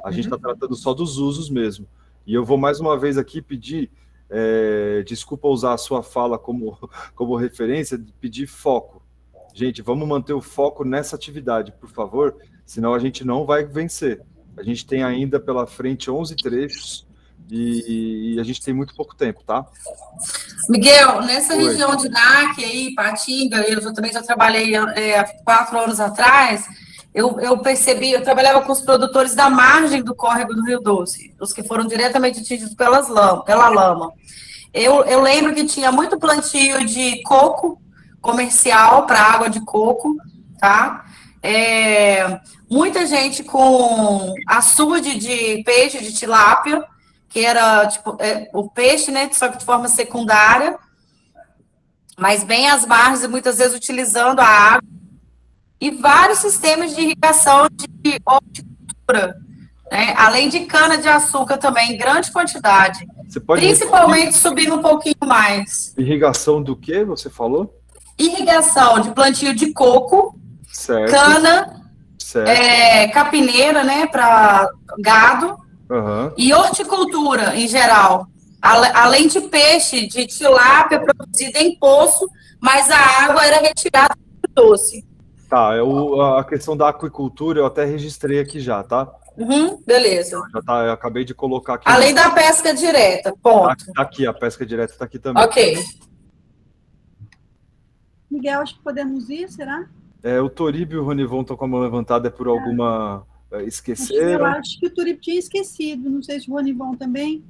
S1: A gente está tratando só dos usos mesmo. E eu vou mais uma vez aqui pedir, desculpa usar a sua fala como referência, pedir foco. Gente, vamos manter o foco nessa atividade, por favor, senão a gente não vai vencer. A gente tem ainda pela frente 11 trechos e a gente tem muito pouco tempo, tá?
S4: Miguel, nessa região de NAC aí, Patinga, eu também já trabalhei há 4 anos atrás, eu percebi, eu trabalhava com os produtores da margem do córrego do Rio Doce, os que foram diretamente atingidos pela lama. Eu lembro que tinha muito plantio de coco comercial para água de coco, tá? Muita gente com açude de peixe, de tilápia, que era tipo o peixe, né, só que de forma secundária, mas bem às margens e muitas vezes utilizando a água, e vários sistemas de irrigação de horticultura, né, além de cana-de-açúcar também, em grande quantidade, principalmente subindo um pouquinho mais.
S1: Irrigação do que você falou?
S4: Irrigação de plantio de coco,
S1: Certo.
S4: cana,
S1: Certo.
S4: capineira, né, para gado,
S1: Aham.
S4: e horticultura em geral. Além de peixe, de tilápia produzida em poço, mas a água era retirada do doce.
S1: Tá, a questão da aquicultura eu até registrei aqui já, tá?
S4: Beleza.
S1: Já tá, eu acabei de colocar aqui.
S4: Além da pesca direta, ponto.
S1: Tá aqui, a pesca direta tá aqui também.
S4: Ok.
S2: Miguel, acho que podemos ir, será?
S1: O Toríbio e o Ronivon estão com a mão levantada, é por alguma... esqueceram?
S2: Eu acho que o Turip tinha esquecido, não sei se o Ronivon também.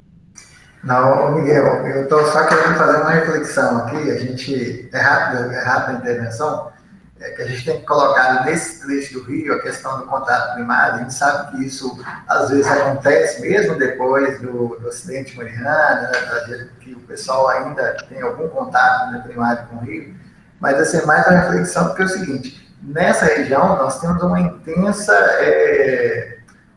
S5: Não, Miguel, eu estou só querendo fazer uma reflexão aqui, a gente, é rápido a intervenção, que a gente tem que colocar nesse trecho do Rio a questão do contato primário. A gente sabe que isso às vezes acontece mesmo depois do acidente de Mariana, né, que o pessoal ainda tem algum contato, né, primário com o Rio, mas assim, mais uma reflexão, porque é o seguinte, nessa região nós temos uma intensa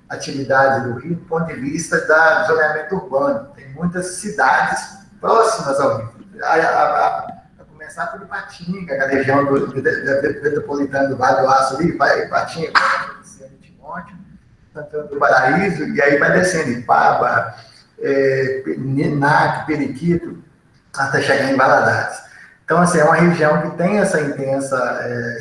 S5: atividade do Rio do ponto de vista do zoneamento urbano. Tem muitas cidades próximas ao Rio. A começar por Ipatinga, a região metropolitana do Vale do Aço ali, vai Ipatinga, Timóteo, Santana do Paraíso, e aí vai descendo Ipaba, Ninac, Periquito, até chegar em Valadares. Então, assim, é uma região que tem essa intensa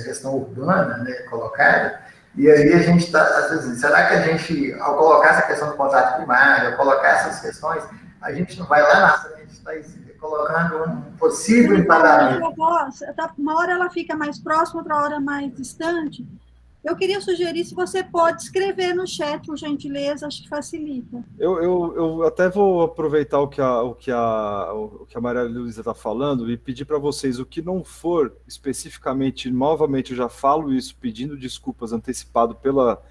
S5: questão urbana, né, colocada. E aí a gente está, às vezes, será que a gente, ao colocar essa questão do contato primário, ao colocar essas questões, a gente não vai lá na frente, está colocando um possível enquadramento?
S2: Uma hora ela fica mais próxima, outra hora mais distante. Eu queria sugerir se você pode escrever no chat, por gentileza, acho que facilita.
S1: Eu até vou aproveitar o que a Maria Luísa está falando e pedir para vocês o que não for especificamente, novamente eu já falo isso, pedindo desculpas antecipado pela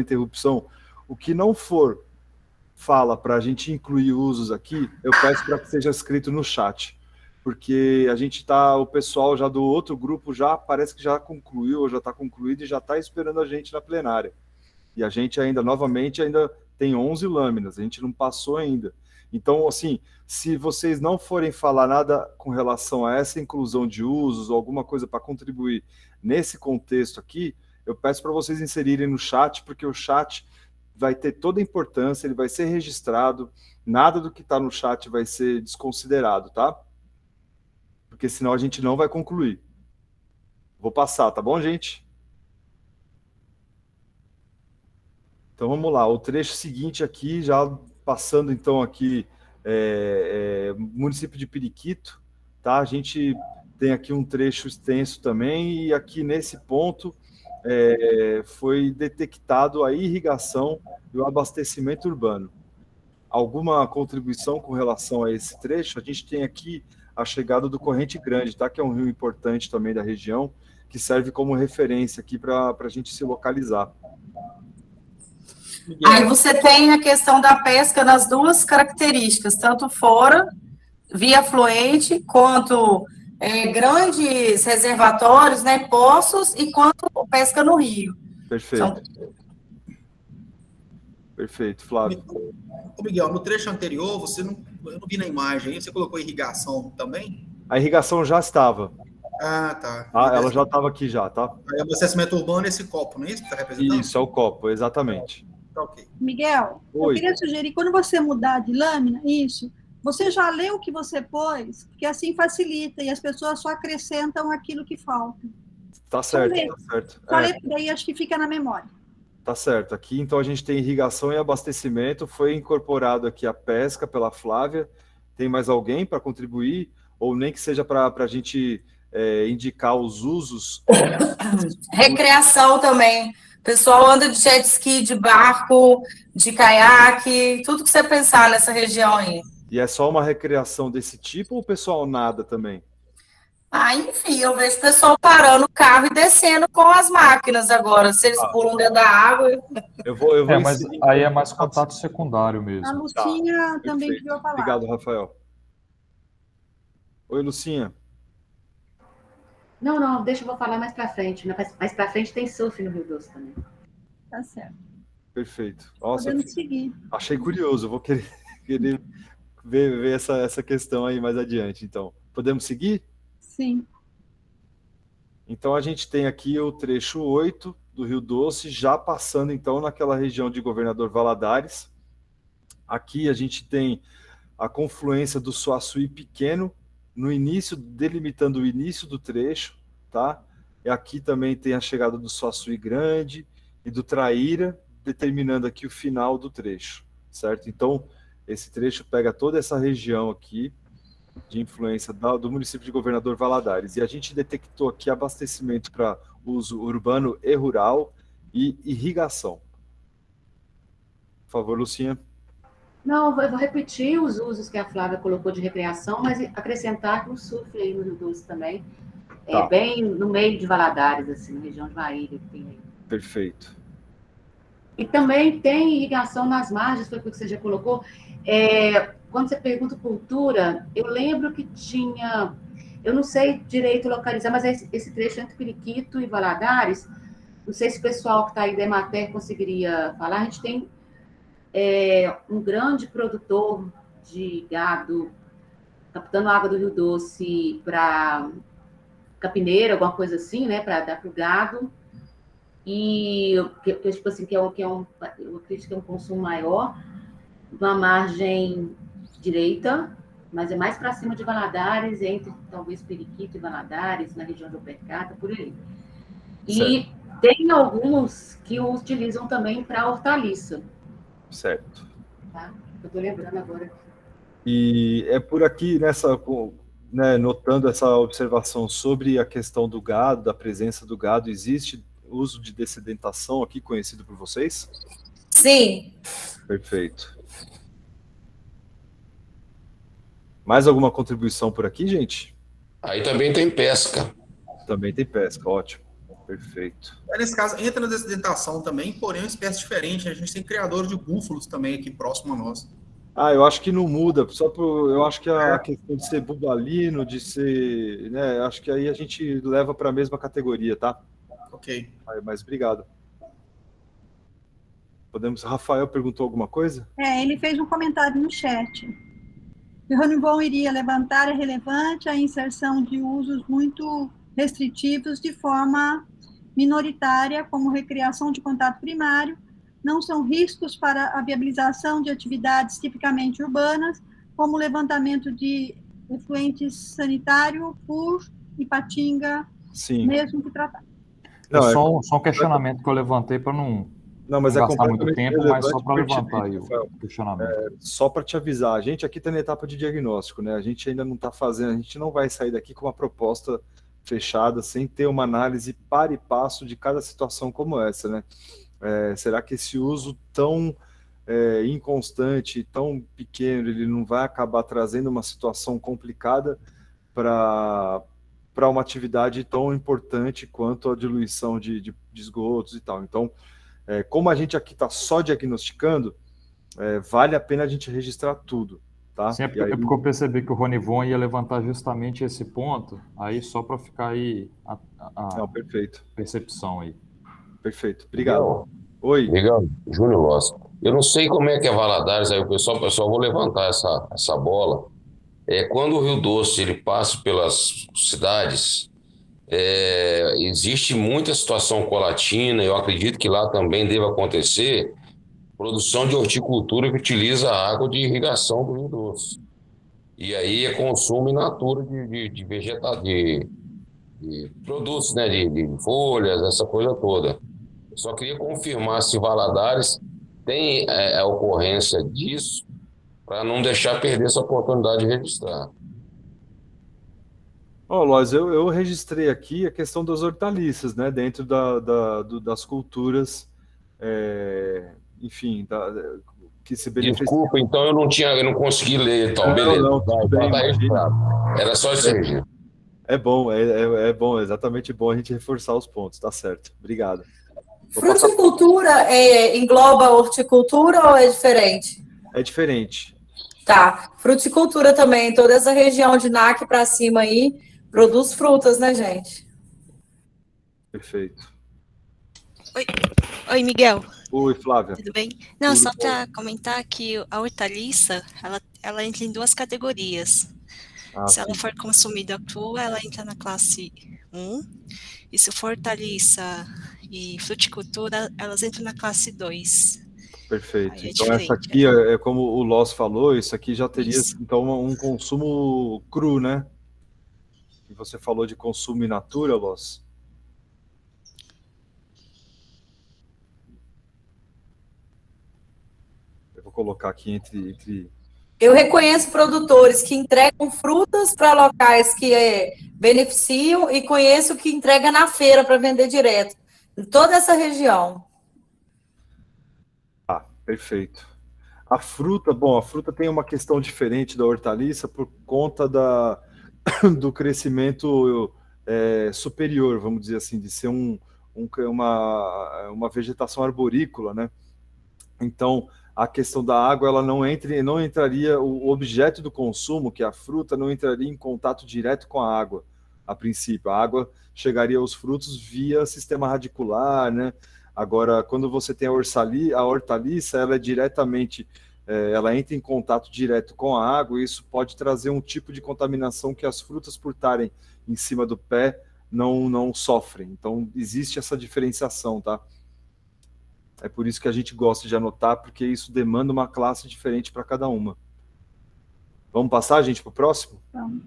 S1: interrupção, o que não for fala para a gente incluir usos aqui, eu peço para que seja escrito no chat, porque a gente o pessoal já do outro grupo já parece que já concluiu, ou já está concluído e já está esperando a gente na plenária. E a gente ainda tem 11 lâminas, a gente não passou ainda. Então, assim, se vocês não forem falar nada com relação a essa inclusão de usos ou alguma coisa para contribuir nesse contexto aqui, eu peço para vocês inserirem no chat, porque o chat vai ter toda a importância, ele vai ser registrado, nada do que está no chat vai ser desconsiderado, tá? Porque senão a gente não vai concluir. Vou passar, tá bom, gente? Então vamos lá, o trecho seguinte aqui, já passando então aqui, município de Periquito, tá? A gente tem aqui um trecho extenso também, e aqui nesse ponto foi detectado a irrigação e o abastecimento urbano. Alguma contribuição com relação a esse trecho? A gente tem aqui a chegada do Corrente Grande, tá? Que é um rio importante também da região, que serve como referência aqui para a gente se localizar.
S4: Aí você tem a questão da pesca nas duas características, tanto fora, via fluente, quanto grandes reservatórios, né, poços, e quanto pesca no rio.
S1: Perfeito. Perfeito, Flávio.
S11: Ô Miguel, no trecho anterior, eu não vi na imagem aí, você colocou irrigação também?
S1: A irrigação já estava.
S11: Ah, tá.
S1: Ela já estava aqui já, tá?
S11: Aí o abastecimento urbano é esse copo, não é isso que está representando?
S1: Isso, é o copo, exatamente.
S11: Tá, ok.
S2: Miguel,
S1: Oi.
S2: Eu queria sugerir, quando você mudar de lâmina, você já leu o que você pôs, porque assim facilita, e as pessoas só acrescentam aquilo que falta.
S1: Tá certo, tá certo.
S2: Só lê, daí acho que fica na memória.
S1: Tá certo. Aqui, então, a gente tem irrigação e abastecimento, foi incorporado aqui a pesca pela Flávia. Tem mais alguém para contribuir? Ou nem que seja para a gente indicar os usos?
S4: Recreação também. O pessoal anda de jet ski, de barco, de caiaque, tudo que você pensar nessa região aí.
S1: E é só uma recreação desse tipo ou o pessoal nada também?
S4: Enfim, eu vejo o pessoal parando o carro e descendo com as máquinas agora. Se eles pulam dentro da água...
S1: Eu vou
S10: mas aí é mais contato secundário mesmo.
S2: A Lucinha também pediu a palavra.
S1: Obrigado, Rafael. Oi, Lucinha.
S7: Não, deixa eu vou falar mais para frente. Mais para frente tem surf no Rio Doce também.
S2: Tá certo.
S1: Perfeito. Nossa,
S2: podemos seguir.
S1: Achei curioso, vou querer ver essa questão aí mais adiante, então. Podemos seguir?
S2: Sim.
S1: Então, a gente tem aqui o trecho 8 do Rio Doce, já passando, então, naquela região de Governador Valadares. Aqui a gente tem a confluência do Suaçuí Pequeno, no início, delimitando o início do trecho, tá? E aqui também tem a chegada do Suaçuí Grande e do Traíra, determinando aqui o final do trecho, certo? Então, esse trecho pega toda essa região aqui, de influência do município de Governador Valadares. E a gente detectou aqui abastecimento para uso urbano e rural e irrigação. Por favor, Lucinha.
S7: Não, eu vou repetir os usos que a Flávia colocou de recreação, mas acrescentar que o surf aí no Rio Doce também é bem no meio de Valadares, assim, na região de Marília que tem aí.
S1: Perfeito.
S7: E também tem irrigação nas margens, foi o que você já colocou. Quando você pergunta cultura, eu lembro que tinha, eu não sei direito localizar, mas esse trecho entre Periquito e Valadares, não sei se o pessoal que está aí da Emater conseguiria falar, a gente tem um grande produtor de gado captando água do Rio Doce para Capineira, alguma coisa assim, né, para dar para o gado, e tipo assim, eu acredito que é um consumo maior, na margem direita, mas é mais para cima de Valadares, entre talvez Periquito e Valadares, na região de Opercata, por aí. E tem alguns que o utilizam também para hortaliça.
S1: Certo.
S7: Tá? Eu estou lembrando agora.
S1: E é por aqui, né, notando essa observação sobre a questão do gado, da presença do gado, existe uso de dessedentação aqui conhecido por vocês?
S4: Sim.
S1: Perfeito. Mais alguma contribuição por aqui, gente?
S6: Aí também tem pesca.
S1: Também tem pesca, ótimo. Perfeito.
S11: Nesse caso, entra na dessedentação também, porém é uma espécie diferente. A gente tem criadores de búfalos também aqui próximo a nós.
S1: Eu acho que não muda, eu acho que a questão de ser bubalino, de ser, né, acho que aí a gente leva para a mesma categoria, tá?
S11: Ok.
S1: Mas obrigado. Rafael perguntou alguma coisa?
S2: Ele fez um comentário no chat. O Ronivon iria levantar é relevante a inserção de usos muito restritivos de forma minoritária, como recreação de contato primário, não são riscos para a viabilização de atividades tipicamente urbanas, como levantamento de efluentes sanitário, por Ipatinga,
S1: Sim.
S2: mesmo que tratado.
S10: Só um questionamento que eu levantei para não gastar muito tempo, mas só para levantar aí o questionamento.
S1: Só para te avisar, a gente aqui está na etapa de diagnóstico, né? A gente ainda não está fazendo, a gente não vai sair daqui com uma proposta fechada, sem ter uma análise par e passo de cada situação como essa, né? Será que esse uso tão inconstante, tão pequeno, ele não vai acabar trazendo uma situação complicada para uma atividade tão importante quanto a diluição de esgotos e tal? Então, como a gente aqui está só diagnosticando, vale a pena a gente registrar tudo. Tá?
S10: Sim, porque eu percebi que o Ronivon ia levantar justamente esse ponto, aí só para ficar aí a
S1: perfeito.
S10: Percepção aí.
S1: Perfeito, obrigado.
S6: Miguel,
S1: Oi.
S6: Miguel, Júnior Loss. Eu não sei como é que é Valadares, aí pessoal, vou levantar essa bola. Quando o Rio Doce ele passa pelas cidades, existe muita situação colatina, eu acredito que lá também deva acontecer produção de horticultura que utiliza a água de irrigação do Rio Doce. E aí é consumo in natura de produtos, né, de folhas, essa coisa toda. Eu só queria confirmar se Valadares tem a ocorrência disso, para não deixar perder essa oportunidade de registrar.
S1: Lois, eu registrei aqui a questão das hortaliças, né, dentro das culturas, enfim, que se beneficiam.
S6: Desculpa, então eu não consegui ler, então, beleza.
S1: Não, tudo bem,
S6: tá registrado. Era só esse registro.
S1: É bom, é bom, exatamente bom a gente reforçar os pontos, tá certo. Obrigado.
S4: Fruticultura engloba horticultura ou é diferente?
S1: É diferente.
S4: Tá. Fruticultura também, toda essa região de NAC para cima aí, produz frutas, né, gente?
S1: Perfeito.
S12: Oi, Miguel.
S1: Oi, Flávia.
S12: Tudo bem? Não, só para comentar que a hortaliça, ela entra em duas categorias. Se ela for consumida crua, ela entra na classe 1, e se for hortaliça e fruticultura, elas entram na classe 2.
S1: Perfeito.
S12: É
S1: Então, essa
S12: diferente.
S1: aqui, é como o Loss falou, isso aqui já teria,
S12: Isso.
S1: então, um consumo cru, né? E você falou de consumo in natura, Loss? Eu vou colocar aqui entre...
S4: Eu reconheço produtores que entregam frutas para locais que beneficiam e conheço que entrega na feira para vender direto, em toda essa região.
S1: Ah, perfeito. A fruta, bom, a fruta tem uma questão diferente da hortaliça por conta do crescimento superior, vamos dizer assim, de ser uma vegetação arborícola, né? Então, a questão da água, ela não entraria, o objeto do consumo, que é a fruta, não entraria em contato direto com a água, a princípio. A água chegaria aos frutos via sistema radicular, né? Agora, quando você tem a hortaliça, ela é diretamente, ela entra em contato direto com a água, e isso pode trazer um tipo de contaminação que as frutas, por estarem em cima do pé, não sofrem. Então, existe essa diferenciação, tá? É por isso que a gente gosta de anotar, porque isso demanda uma classe diferente para cada uma. Vamos passar, gente, para o próximo?
S2: Vamos.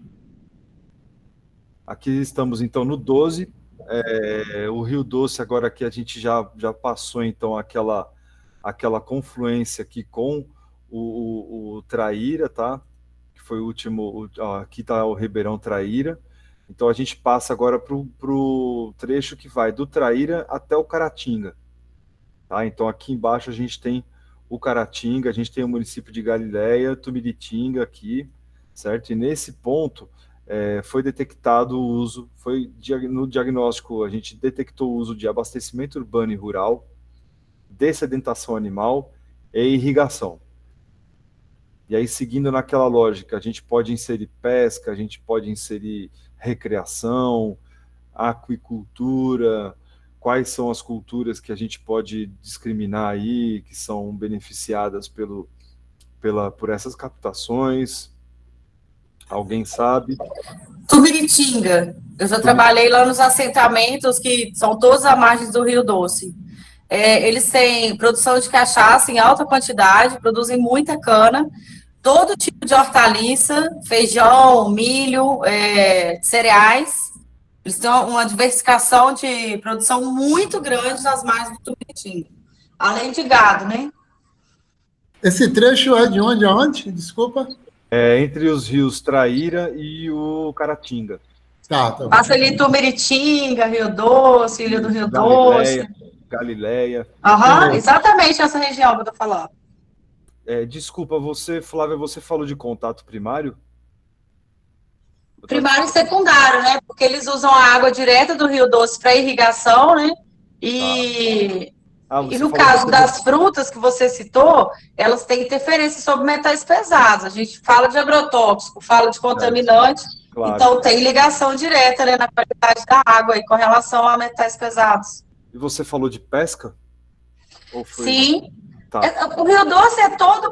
S1: Aqui estamos, então, no 12. O Rio Doce, agora aqui a gente já passou, então, aquela confluência aqui com o Traíra, tá? Que foi o último... aqui está o Ribeirão Traíra. Então, a gente passa agora para o trecho que vai do Traíra até o Caratinga. Tá? Então, aqui embaixo a gente tem o Caratinga, a gente tem o município de Galileia, Tumiritinga aqui, certo? E nesse ponto foi detectado o uso, no diagnóstico a gente detectou o uso de abastecimento urbano e rural, dessedentação animal e irrigação. E aí, seguindo naquela lógica, a gente pode inserir pesca, a gente pode inserir recreação, aquicultura, quais são as culturas que a gente pode discriminar aí, que são beneficiadas por essas captações? Alguém sabe?
S4: Tumiritinga. Eu já trabalhei lá nos assentamentos que são todos à margem do Rio Doce. Eles têm produção de cachaça em alta quantidade, produzem muita cana, todo tipo de hortaliça, feijão, milho, cereais. Eles têm uma diversificação de produção muito grande nas margens do Tumiritinga. Além de gado, né?
S8: Esse trecho é de onde a onde? Desculpa.
S1: Entre os rios Traíra e o Caratinga.
S8: Tá.
S4: Passa ali Tumiritinga, Rio Doce, Ilha do Rio Doce.
S1: Galileia.
S4: Exatamente essa região que eu tô falando.
S1: Desculpa, Flávia, você falou de contato primário?
S4: Primário e secundário, né? Porque eles usam a água direta do Rio Doce para irrigação, né? E no caso das frutas que você citou, elas têm interferência sobre metais pesados. A gente fala de agrotóxico, fala de contaminante, claro. Então tem ligação direta, né, na qualidade da água e com relação a metais pesados.
S1: E você falou de pesca?
S4: Sim. Tá. O Rio Doce todo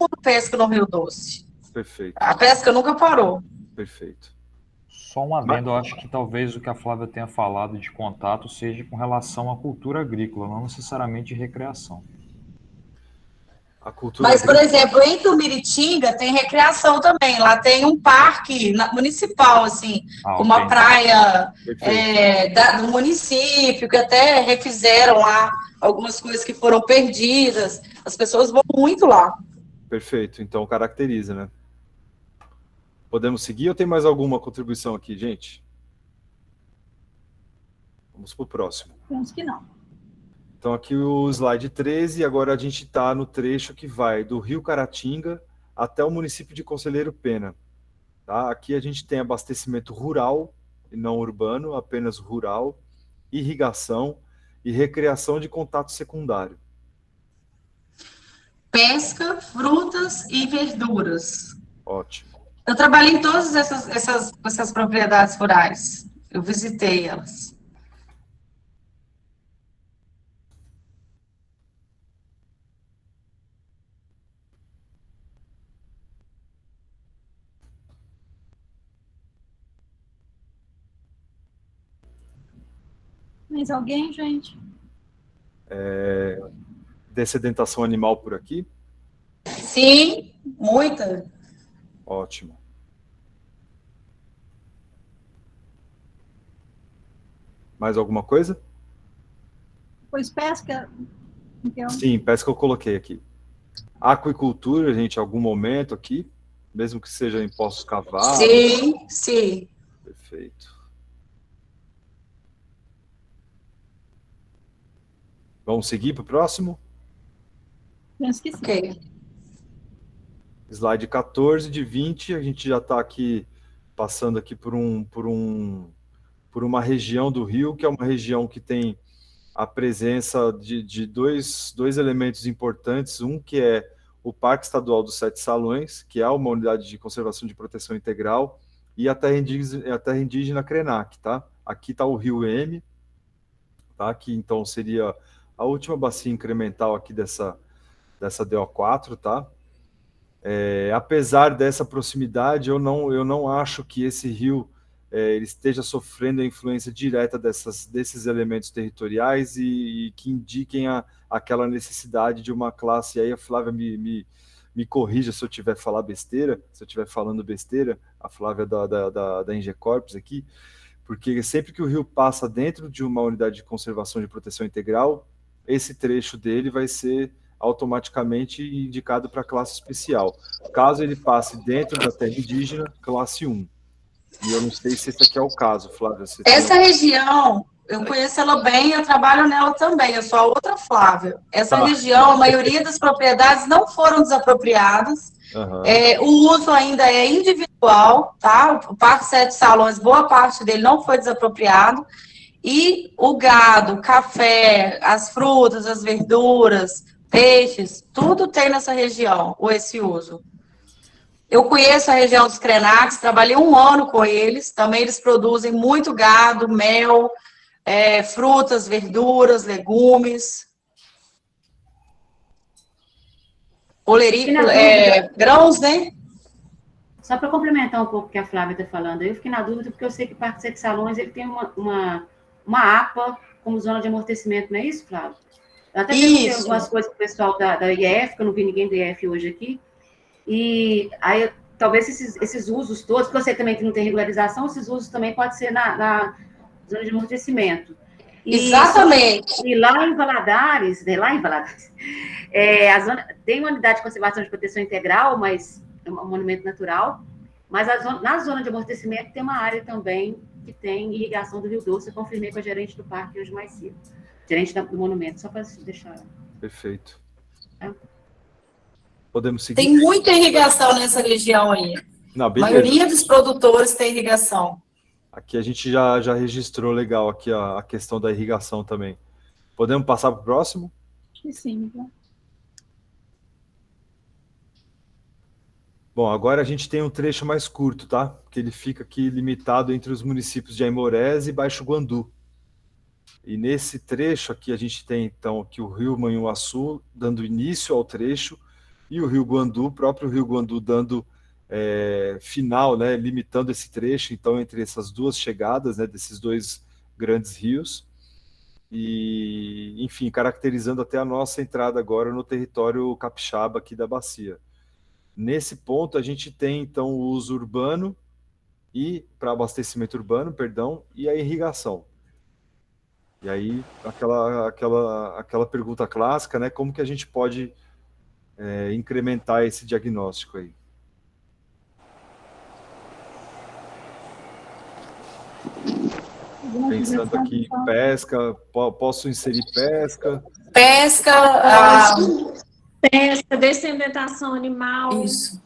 S4: mundo pesca no Rio Doce.
S1: Perfeito.
S4: A pesca nunca parou.
S1: Perfeito.
S10: Só um adendo, eu acho que talvez o que a Flávia tenha falado de contato seja com relação à cultura agrícola, não necessariamente de recreação.
S4: Mas, por exemplo, em Tumiritinga tem recreação também. Lá tem um parque municipal, assim, com uma praia do município, que até refizeram lá algumas coisas que foram perdidas. As pessoas vão muito lá.
S1: Perfeito, então caracteriza, né? Podemos seguir ou tem mais alguma contribuição aqui, gente? Vamos para o próximo.
S2: Penso que não.
S1: Então, aqui o slide 13, agora a gente está no trecho que vai do Rio Caratinga até o município de Conselheiro Pena. Tá? Aqui a gente tem abastecimento rural, e não urbano, apenas rural, irrigação e recreação de contato secundário.
S4: Pesca, frutas e verduras.
S1: Ótimo.
S4: Eu trabalhei em todas essas propriedades rurais. Eu visitei elas.
S2: Mais alguém, gente?
S1: Dessedentação animal por aqui?
S4: Sim, muita.
S1: Ótimo. Mais alguma coisa?
S2: Pois pesca, Miguel?
S1: Sim, pesca eu coloquei aqui. Aquicultura, gente, em algum momento aqui, mesmo que seja em poços cavados.
S4: Sim, sim.
S1: Perfeito. Vamos seguir para o próximo?
S2: Penso que sim.
S4: Ok.
S1: Slide 14 de 20, a gente já está aqui passando aqui por uma região do Rio, que é uma região que tem a presença de dois elementos importantes, um que é o Parque Estadual dos Sete Salões, que é uma unidade de conservação de proteção integral, e a terra indígena Krenak, tá? Aqui está o Rio M, tá? Que então seria a última bacia incremental aqui dessa DO4, tá? Apesar dessa proximidade, eu não acho que esse rio ele esteja sofrendo a influência direta desses elementos territoriais e que indiquem aquela necessidade de uma classe. E aí a Flávia me corrija se eu estiver falando besteira, a Flávia da Ingecorps aqui, porque sempre que o rio passa dentro de uma unidade de conservação de proteção integral, esse trecho dele vai ser automaticamente indicado para classe especial. Caso ele passe dentro da terra indígena, classe 1. E eu não sei se esse aqui é o caso, Flávia.
S4: Essa região, eu conheço ela bem, eu trabalho nela também, eu sou a outra Flávia. Essa região, a maioria das propriedades não foram desapropriadas, o uso ainda é individual, tá? O Parque Sete Salões, boa parte dele não foi desapropriado, e o gado, o café, as frutas, as verduras, peixes, tudo tem nessa região, esse uso. Eu conheço a região dos Krenaks, trabalhei 1 ano com eles, também eles produzem muito gado, mel, frutas, verduras, legumes, grãos, né?
S7: Só para complementar um pouco o que a Flávia está falando, eu fiquei na dúvida porque eu sei que o Parque Sete Salões ele tem uma APA como zona de amortecimento, não é isso, Flávia? Eu até perguntei algumas coisas para o pessoal da IEF, que eu não vi ninguém da IEF hoje aqui, e aí talvez esses usos todos, porque eu sei também que não tem regularização, esses usos também podem ser na zona de amortecimento.
S4: Exatamente.
S7: E lá em Valadares, a zona, tem uma unidade de conservação de proteção integral, mas é um monumento natural, mas na zona de amortecimento tem uma área também que tem irrigação do Rio Doce. Eu confirmei com a gerente do parque hoje mais cedo, gerente do monumento, só para deixar...
S1: Perfeito. Podemos seguir?
S4: Tem muita irrigação nessa região aí.
S1: Não,
S4: a maioria dos produtores tem irrigação.
S1: Aqui a gente já registrou legal aqui a questão da irrigação também. Podemos passar para o próximo?
S2: Sim.
S1: Bom, agora a gente tem um trecho mais curto, tá? Porque ele fica aqui limitado entre os municípios de Aimorés e Baixo Guandu. E nesse trecho aqui a gente tem, então, aqui o rio Manhuaçu dando início ao trecho e o rio Guandu, o próprio rio Guandu dando final, né, limitando esse trecho, então, entre essas duas chegadas, né, desses dois grandes rios. E, enfim, caracterizando até a nossa entrada agora no território capixaba aqui da bacia. Nesse ponto, a gente tem, então, o uso urbano e, para abastecimento urbano, perdão, e a irrigação. E aí, aquela pergunta clássica, né, como que a gente pode incrementar esse diagnóstico aí? Pensando aqui, pesca, posso inserir pesca?
S4: Pesca,
S13: descendentação animal.
S4: Isso.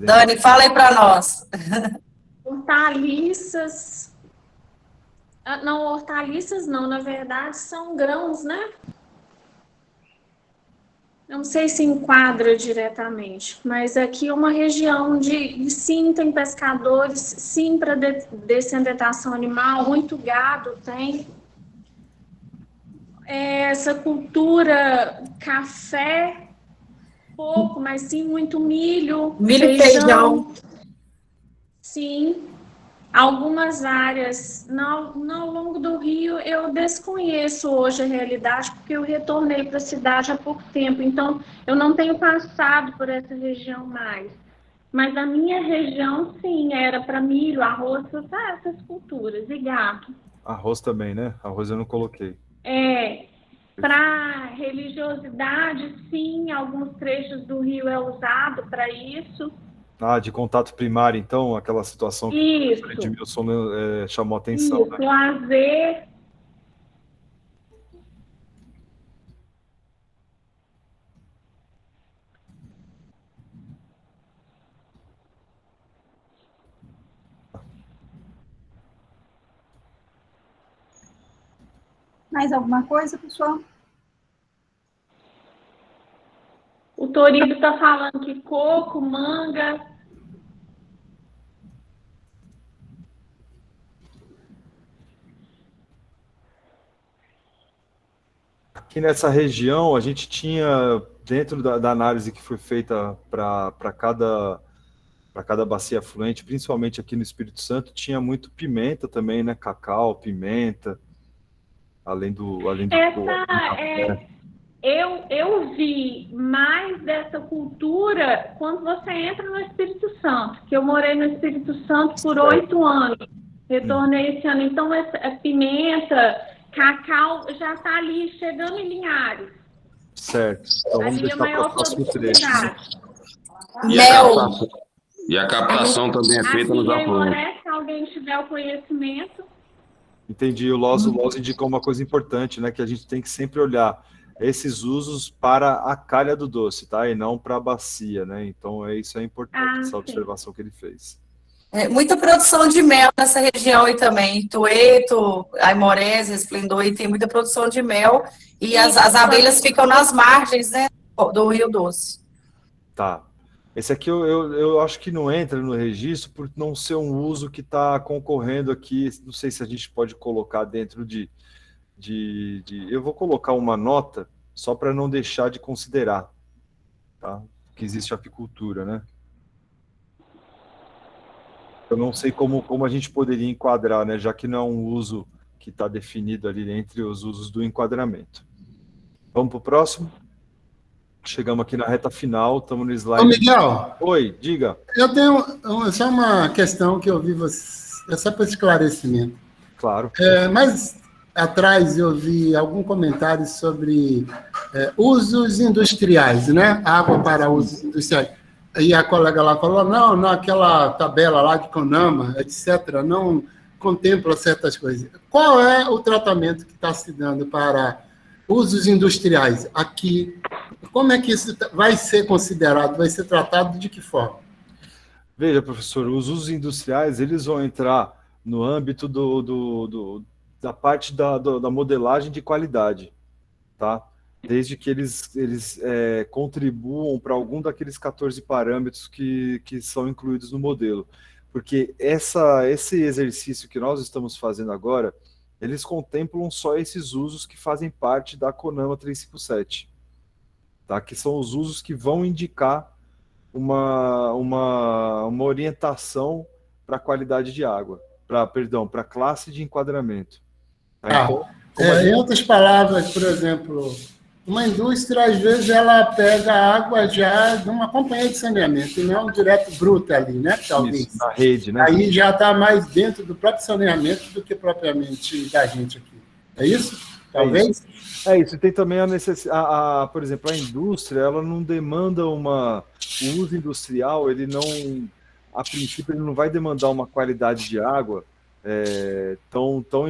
S4: Dani, fala aí para nós.
S13: Hortaliças. Não, hortaliças não, na verdade são grãos, né? Não sei se enquadra diretamente, mas aqui é uma região de sim, tem pescadores, sim, para descendentação animal, muito gado tem. Essa cultura, café, pouco, mas sim muito milho.
S4: Milho e feijão.
S13: Sim. Algumas áreas ao longo do rio eu desconheço hoje a realidade, porque eu retornei para a cidade há pouco tempo, então eu não tenho passado por essa região mais. Mas a minha região, sim, era para milho, arroz, essas culturas, e gado.
S1: Arroz também, né? Arroz eu não coloquei.
S13: Para religiosidade, sim, alguns trechos do rio é usado para isso.
S1: De contato primário, então, aquela situação que o Edmilson chamou a atenção.
S13: Isso, né? Lazer.
S2: Mais alguma coisa, pessoal?
S13: O Torido está falando que coco, manga.
S1: Aqui nessa região, a gente tinha, dentro da análise que foi feita para cada bacia afluente, principalmente aqui no Espírito Santo, tinha muito pimenta também, né? Cacau, pimenta, além do
S13: Eu vi mais dessa cultura quando você entra no Espírito Santo, que eu morei no Espírito Santo por 8 anos. Retornei esse ano. Então, essa pimenta, cacau, já está ali, chegando em Linhares.
S1: Certo. Então, vamos deixar para o próximo trecho.
S6: E a captação também é feita nos afluentes.
S13: Se alguém tiver o conhecimento.
S1: Entendi. O Loz indicou uma coisa importante, né? Que a gente tem que sempre olhar esses usos para a calha do doce, tá? E não para a bacia, né? Então, isso é importante, essa observação que ele fez.
S4: Muita produção de mel nessa região aí também. Tueto, Aimorés, Esplendor, e tem muita produção de mel. E as abelhas ficam nas margens, né, do Rio Doce.
S1: Tá. Esse aqui eu acho que não entra no registro por não ser um uso que está concorrendo aqui. Não sei se a gente pode colocar dentro eu vou colocar uma nota só para não deixar de considerar, tá? Que existe apicultura, né? Eu não sei como a gente poderia enquadrar, né? Já que não é um uso que está definido ali entre os usos do enquadramento. Vamos para o próximo? Chegamos aqui na reta final, estamos no slide.
S8: Ô, Miguel.
S1: Oi, diga.
S8: Eu tenho só uma questão que eu vi você, só para esclarecimento.
S1: Claro.
S8: Mas atrás eu vi algum comentário sobre usos industriais, né? Água para usos industriais. E a colega lá falou, não, naquela tabela lá de CONAMA, etc., não contempla certas coisas. Qual é o tratamento que está se dando para usos industriais aqui? Como é que isso vai ser considerado? Vai ser tratado de que forma?
S1: Veja, professor, os usos industriais, eles vão entrar no âmbito da parte da modelagem de qualidade, tá? Desde que eles contribuam para algum daqueles 14 parâmetros que são incluídos no modelo. Porque esse exercício que nós estamos fazendo agora, eles contemplam só esses usos que fazem parte da CONAMA 357, tá? Que são os usos que vão indicar uma orientação para a qualidade de água, para a classe de enquadramento. Tá? Então,
S8: em outras palavras, por exemplo, uma indústria, às vezes, ela pega a água já de uma companhia de saneamento, e não direto bruta ali, né? Talvez.
S1: Isso, na rede, né?
S8: Aí já está mais dentro do próprio saneamento do que propriamente da gente aqui. É isso? Talvez?
S1: É isso. E tem também a necessidade, por exemplo, a indústria, ela não demanda o uso industrial, ele não, a princípio, ele não vai demandar uma qualidade de água tão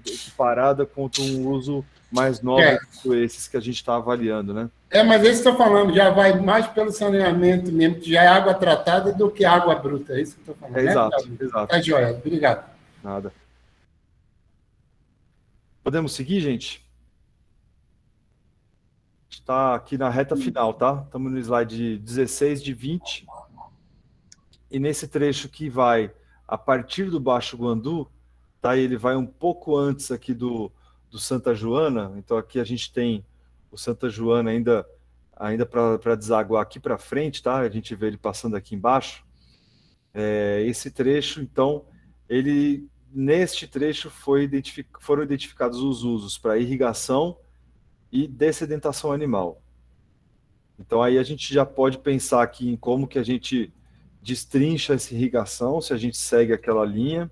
S1: equiparada quanto um uso mais nobre do esses que a gente está avaliando, né?
S8: Mas esse que eu estou falando, já vai mais pelo saneamento mesmo, que já é água tratada do que água bruta, é isso que eu estou falando, né?
S1: Exato.
S8: Tá joia, obrigado.
S1: Nada. Podemos seguir, gente? Está aqui na reta final, tá? Estamos no slide 16 de 20. E nesse trecho que vai a partir do Baixo Guandu, tá? Ele vai um pouco antes aqui do Santa Joana. Então aqui a gente tem o Santa Joana ainda para desaguar aqui para frente, tá? A gente vê ele passando aqui embaixo. Esse trecho, então, neste trecho foram identificados os usos para irrigação e dessedentação animal. Então aí a gente já pode pensar aqui em como que a gente destrincha essa irrigação, se a gente segue aquela linha,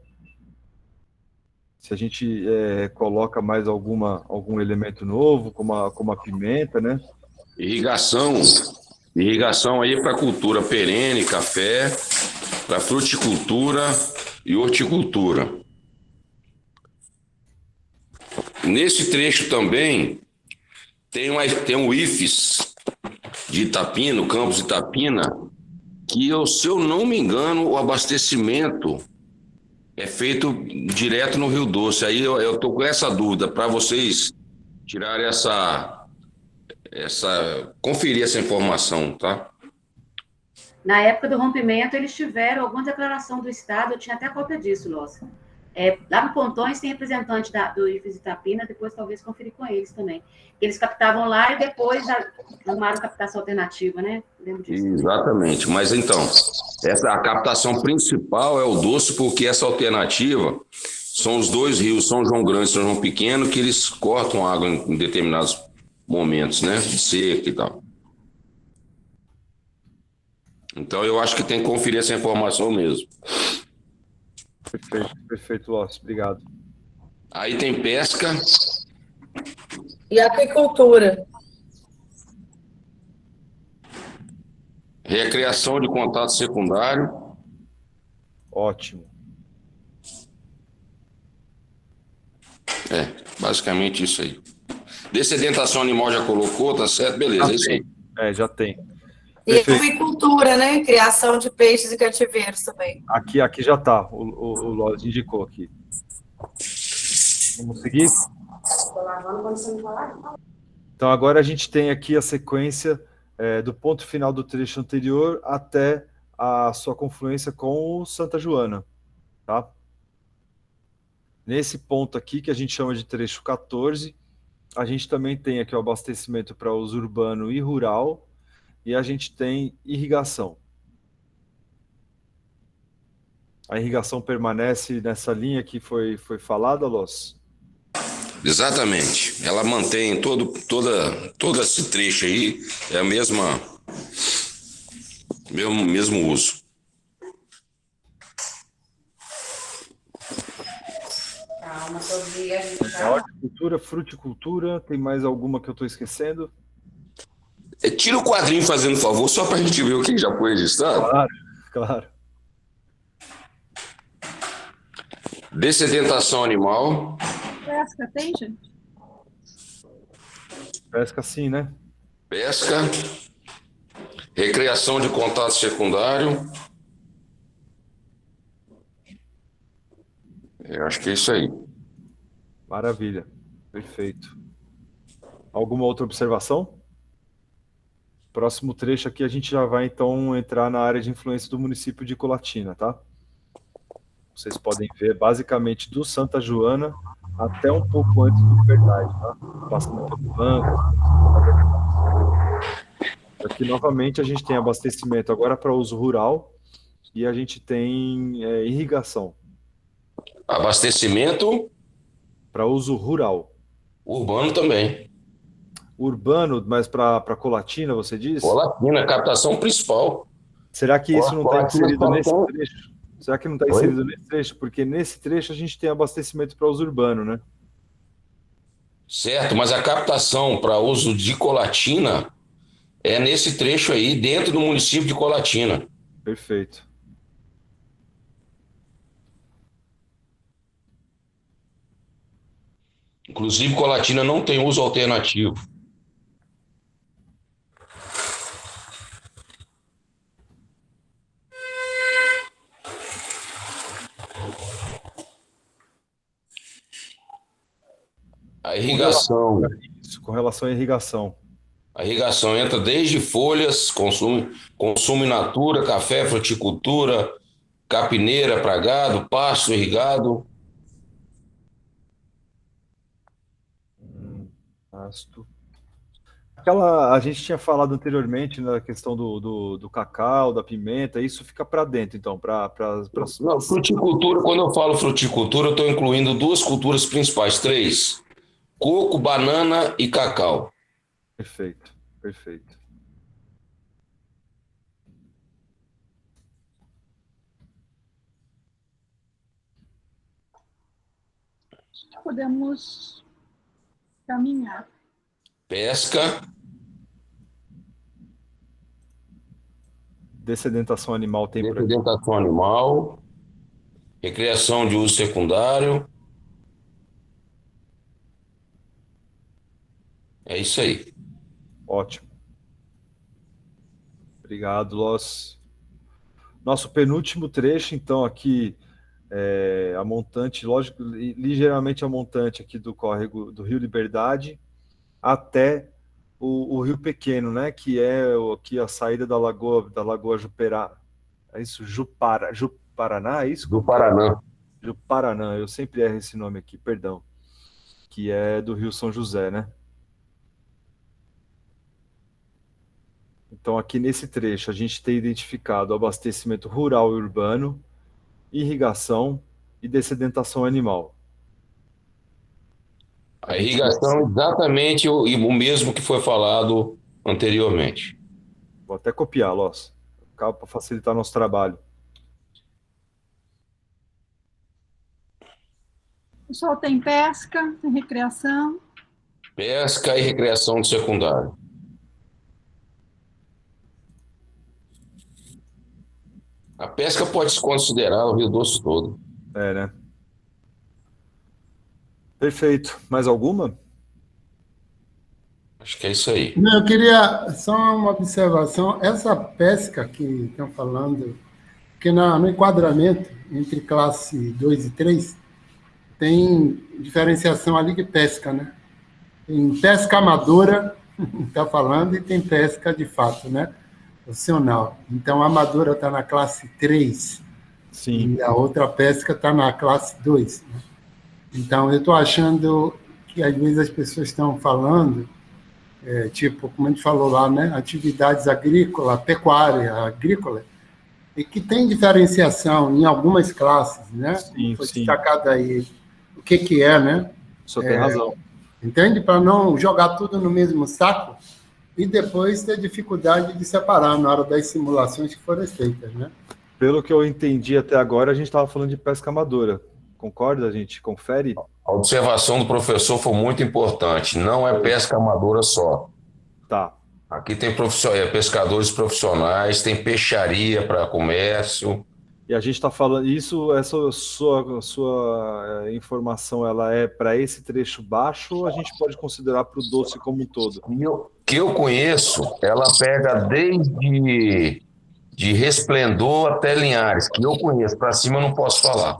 S1: se a gente coloca mais algum elemento novo, como a pimenta, né?
S6: Irrigação aí para cultura perene, café, para fruticultura e horticultura. Nesse trecho também tem um IFES de Itapina, o campus de Itapina, que, se eu não me engano, o abastecimento é feito direto no Rio Doce. Aí eu estou com essa dúvida, para vocês tirarem conferir essa informação, tá?
S7: Na época do rompimento, eles tiveram alguma declaração do Estado, eu tinha até cópia disso, nossa. Lá no Pontões tem representante do IFES Itapina, depois talvez conferir com eles também. Eles captavam lá e depois arrumaram captação alternativa, né? Lembro disso.
S6: Exatamente, mas então, a captação principal é o Doce, porque essa alternativa são os dois rios, São João Grande e São João Pequeno, que eles cortam água em determinados momentos, né? De seca e tal. Então eu acho que tem que conferir essa informação mesmo.
S1: Perfeito, Lócio, obrigado.
S6: Aí tem pesca.
S4: E aquicultura.
S6: Recreação de contato secundário.
S1: Ótimo.
S6: Basicamente isso aí. Dessedentação animal já colocou, tá certo? Beleza, é isso aí.
S1: Já tem.
S4: E aquicultura, né? Criação de peixes e cativeiros também.
S1: Aqui já está, o Lócio indicou aqui. Vamos seguir? Então agora a gente tem aqui a sequência do ponto final do trecho anterior até a sua confluência com o Santa Joana, tá? Nesse ponto aqui, que a gente chama de trecho 14, a gente também tem aqui o abastecimento para uso urbano e rural, e a gente tem irrigação. A irrigação permanece nessa linha que foi falada, Lócio?
S6: Exatamente. Ela mantém todo esse trecho aí, é a mesmo uso.
S1: Horticultura, fruticultura, tem mais alguma que eu estou esquecendo?
S6: Tira o quadrinho, fazendo favor, só para a gente ver o que já foi registrado.
S1: Claro.
S6: Dessedentação animal.
S2: Pesca tem, gente?
S1: Pesca sim, né?
S6: Pesca. Recreação de contato secundário. Eu acho que é isso aí.
S1: Maravilha. Perfeito. Alguma outra observação? Próximo trecho aqui a gente já vai então entrar na área de influência do município de Colatina, tá? Vocês podem ver basicamente do Santa Joana até um pouco antes do Verdade, tá? Passando pelo banco. Aqui novamente a gente tem abastecimento agora para uso rural e a gente tem irrigação.
S6: Abastecimento?
S1: Para uso rural.
S6: Urbano também.
S1: Urbano, mas para Colatina, você disse?
S6: Colatina, captação principal.
S1: Será que isso não está inserido nesse trecho? Será que não está inserido nesse trecho? Porque nesse trecho a gente tem abastecimento para uso urbano, né?
S6: Certo, mas a captação para uso de Colatina é nesse trecho aí, dentro do município de Colatina.
S1: Perfeito.
S6: Inclusive, Colatina não tem uso alternativo. A irrigação.
S1: Isso, com relação à irrigação.
S6: A irrigação entra desde folhas, consumo in natura, café, fruticultura, capineira para gado, pasto irrigado.
S1: Pasto. A gente tinha falado anteriormente na questão do cacau, da pimenta, isso fica para dentro, então, para
S6: Não, fruticultura, quando eu falo fruticultura, eu estou incluindo duas culturas principais, três: coco, banana e cacau.
S1: Perfeito, perfeito.
S2: Podemos caminhar.
S6: Pesca.
S1: Dessedentação animal tem por aqui.
S6: Dessedentação animal. Recreação de uso secundário. É isso aí.
S1: Ótimo. Obrigado, Loss. Nosso penúltimo trecho, então, aqui, a montante, lógico, ligeiramente a montante aqui do córrego do Rio Liberdade até o Rio Pequeno, né? Que é aqui a saída da Lagoa Juperá. É isso? Juparaná, é isso?
S6: Juparaná.
S1: Juparaná, eu sempre erro esse nome aqui, perdão. Que é do Rio São José, né? Então, aqui nesse trecho, a gente tem identificado abastecimento rural e urbano, irrigação e dessedentação animal.
S6: A irrigação é exatamente o mesmo que foi falado anteriormente.
S1: Vou até copiar, Loss, para facilitar nosso trabalho.
S2: Pessoal, tem pesca, tem recreação.
S6: Pesca e recreação de secundário. A pesca pode se considerar o Rio Doce todo.
S1: É, né? Perfeito. Mais alguma?
S6: Acho que é isso aí.
S8: Não, eu queria só uma observação. Essa pesca que estão falando, que no enquadramento entre classe 2 e 3, tem diferenciação ali de pesca, né? Tem pesca amadora, está falando, e tem pesca de fato, né? Profissional. Então, a amadora está na classe 3.
S1: Sim.
S8: E a outra pesca está na classe 2. Né? Então, eu estou achando que, às vezes, as pessoas estão falando, tipo, como a gente falou lá, né? Atividades agrícola, pecuária, agrícola, e que tem diferenciação em algumas classes, né?
S1: Sim,
S8: foi
S1: sim.
S8: destacado aí o que é, né?
S1: O senhor tem razão.
S8: Entende? Para não jogar tudo no mesmo saco e depois ter dificuldade de separar na hora das simulações que forem feitas, né?
S1: Pelo que eu entendi até agora, a gente estava falando de pesca amadora. Concorda, a gente? Confere?
S6: A observação do professor foi muito importante. Não é pesca amadora só.
S1: Tá.
S6: Aqui tem pescadores profissionais, tem peixaria para comércio.
S1: E a gente está falando... Essa sua informação, ela é para esse trecho baixo ou a gente pode considerar para o doce como um todo?
S6: Que eu conheço, ela pega desde de Resplendor até Linhares, que eu conheço. Para cima eu não posso falar.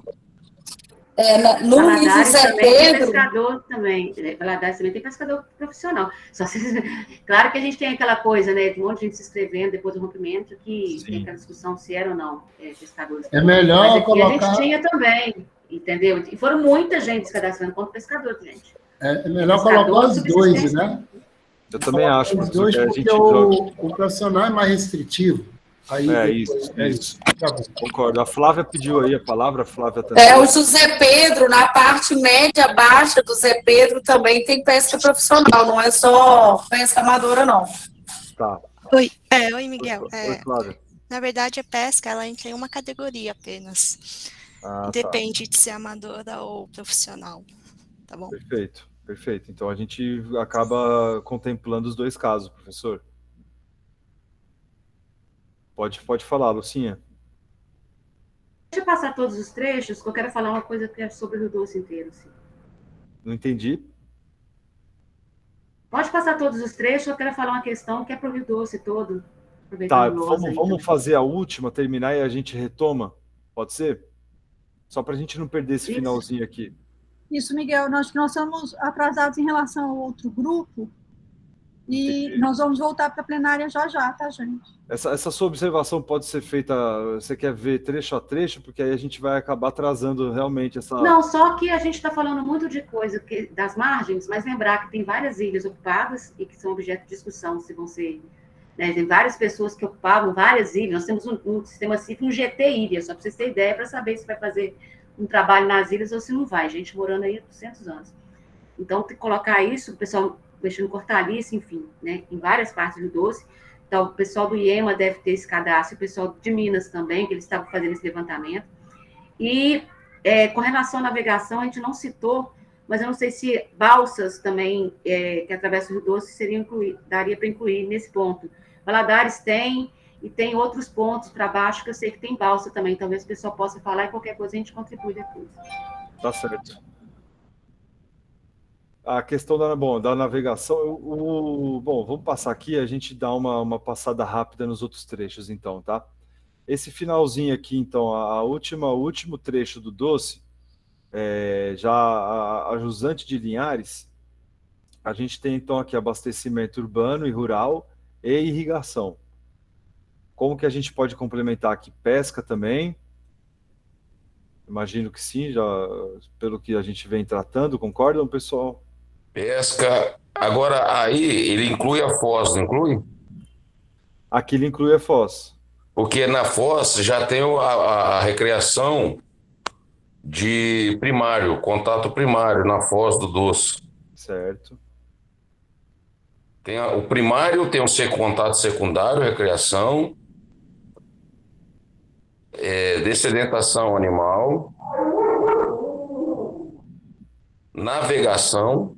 S4: No Rio José Pedro...
S7: Tem pescador também. Valadares também tem pescador profissional. Claro que a gente tem aquela coisa, né? De um monte de gente se inscrevendo depois do rompimento, que Sim. Tem aquela discussão se era ou não pescadores.
S8: É melhor
S7: Mas aqui
S8: colocar...
S7: a gente tinha também, entendeu? E foram muita gente se cadastrando como pescador, gente.
S8: É melhor colocar os dois, né?
S1: Eu também acho.
S8: Os dois, porque o profissional é mais restritivo. Aí
S1: isso. Tá bom. Concordo. A Flávia pediu aí a palavra, a Flávia também.
S4: O José Pedro, na parte média, baixa do José Pedro, também tem pesca profissional, não é só pesca amadora, não.
S1: Tá.
S12: Oi, Miguel.
S1: Oi, Flávia.
S12: Na verdade, a pesca, ela entra em uma categoria apenas. Depende de ser amadora ou profissional, tá bom?
S1: Perfeito. Então, a gente acaba contemplando os dois casos, professor. Pode falar, Lucinha.
S7: Deixa eu passar todos os trechos, que eu quero falar uma coisa que é sobre o Rio Doce inteiro. Assim.
S1: Não entendi.
S7: Pode passar todos os trechos, eu quero falar uma questão que é para o Rio Doce todo.
S1: Tá, vamos fazer a última, terminar e a gente retoma? Pode ser? Só para a gente não perder esse finalzinho aqui.
S2: Isso, Miguel. Nós estamos atrasados em relação ao outro grupo, E nós vamos voltar para a plenária já, tá, gente?
S1: Essa sua observação pode ser feita, você quer ver trecho a trecho, porque aí a gente vai acabar atrasando realmente essa...
S7: Não, só que a gente está falando muito de coisa das margens, mas lembrar que tem várias ilhas ocupadas e que são objeto de discussão se vão ser... Né, tem várias pessoas que ocupavam várias ilhas, nós temos um sistema CIF, um GT ilha, só para vocês terem ideia, para saber se vai fazer um trabalho nas ilhas ou se não vai, gente morando aí há 200 anos. Então, tem que colocar isso, o pessoal mexendo com hortaliça, enfim, né, em várias partes do doce. Então, o pessoal do IEMA deve ter esse cadastro, o pessoal de Minas também, que eles estavam fazendo esse levantamento. E, com relação à navegação, a gente não citou, mas eu não sei se balsas também, que atravessam o Rio Doce, daria para incluir nesse ponto. Valadares tem, e tem outros pontos para baixo que eu sei que tem balsa também. Talvez o pessoal possa falar e qualquer coisa a gente contribui depois.
S1: Tá certo. A questão da navegação, bom, vamos passar aqui, a gente dá uma passada rápida nos outros trechos, então, tá? Esse finalzinho aqui, então, o último trecho do doce, já a jusante de Linhares, a gente tem, então, aqui abastecimento urbano e rural e irrigação. Como que a gente pode complementar aqui? Pesca também? Imagino que sim, já pelo que a gente vem tratando, concordam, pessoal?
S6: Pesca. Agora, aí ele inclui a foz, não inclui?
S1: Aqui ele inclui a foz.
S6: Porque na foz já tem a recreação de primário, contato primário na foz do doce.
S1: Certo.
S6: Tem o primário, tem o contato secundário, recreação, dessedentação animal, navegação,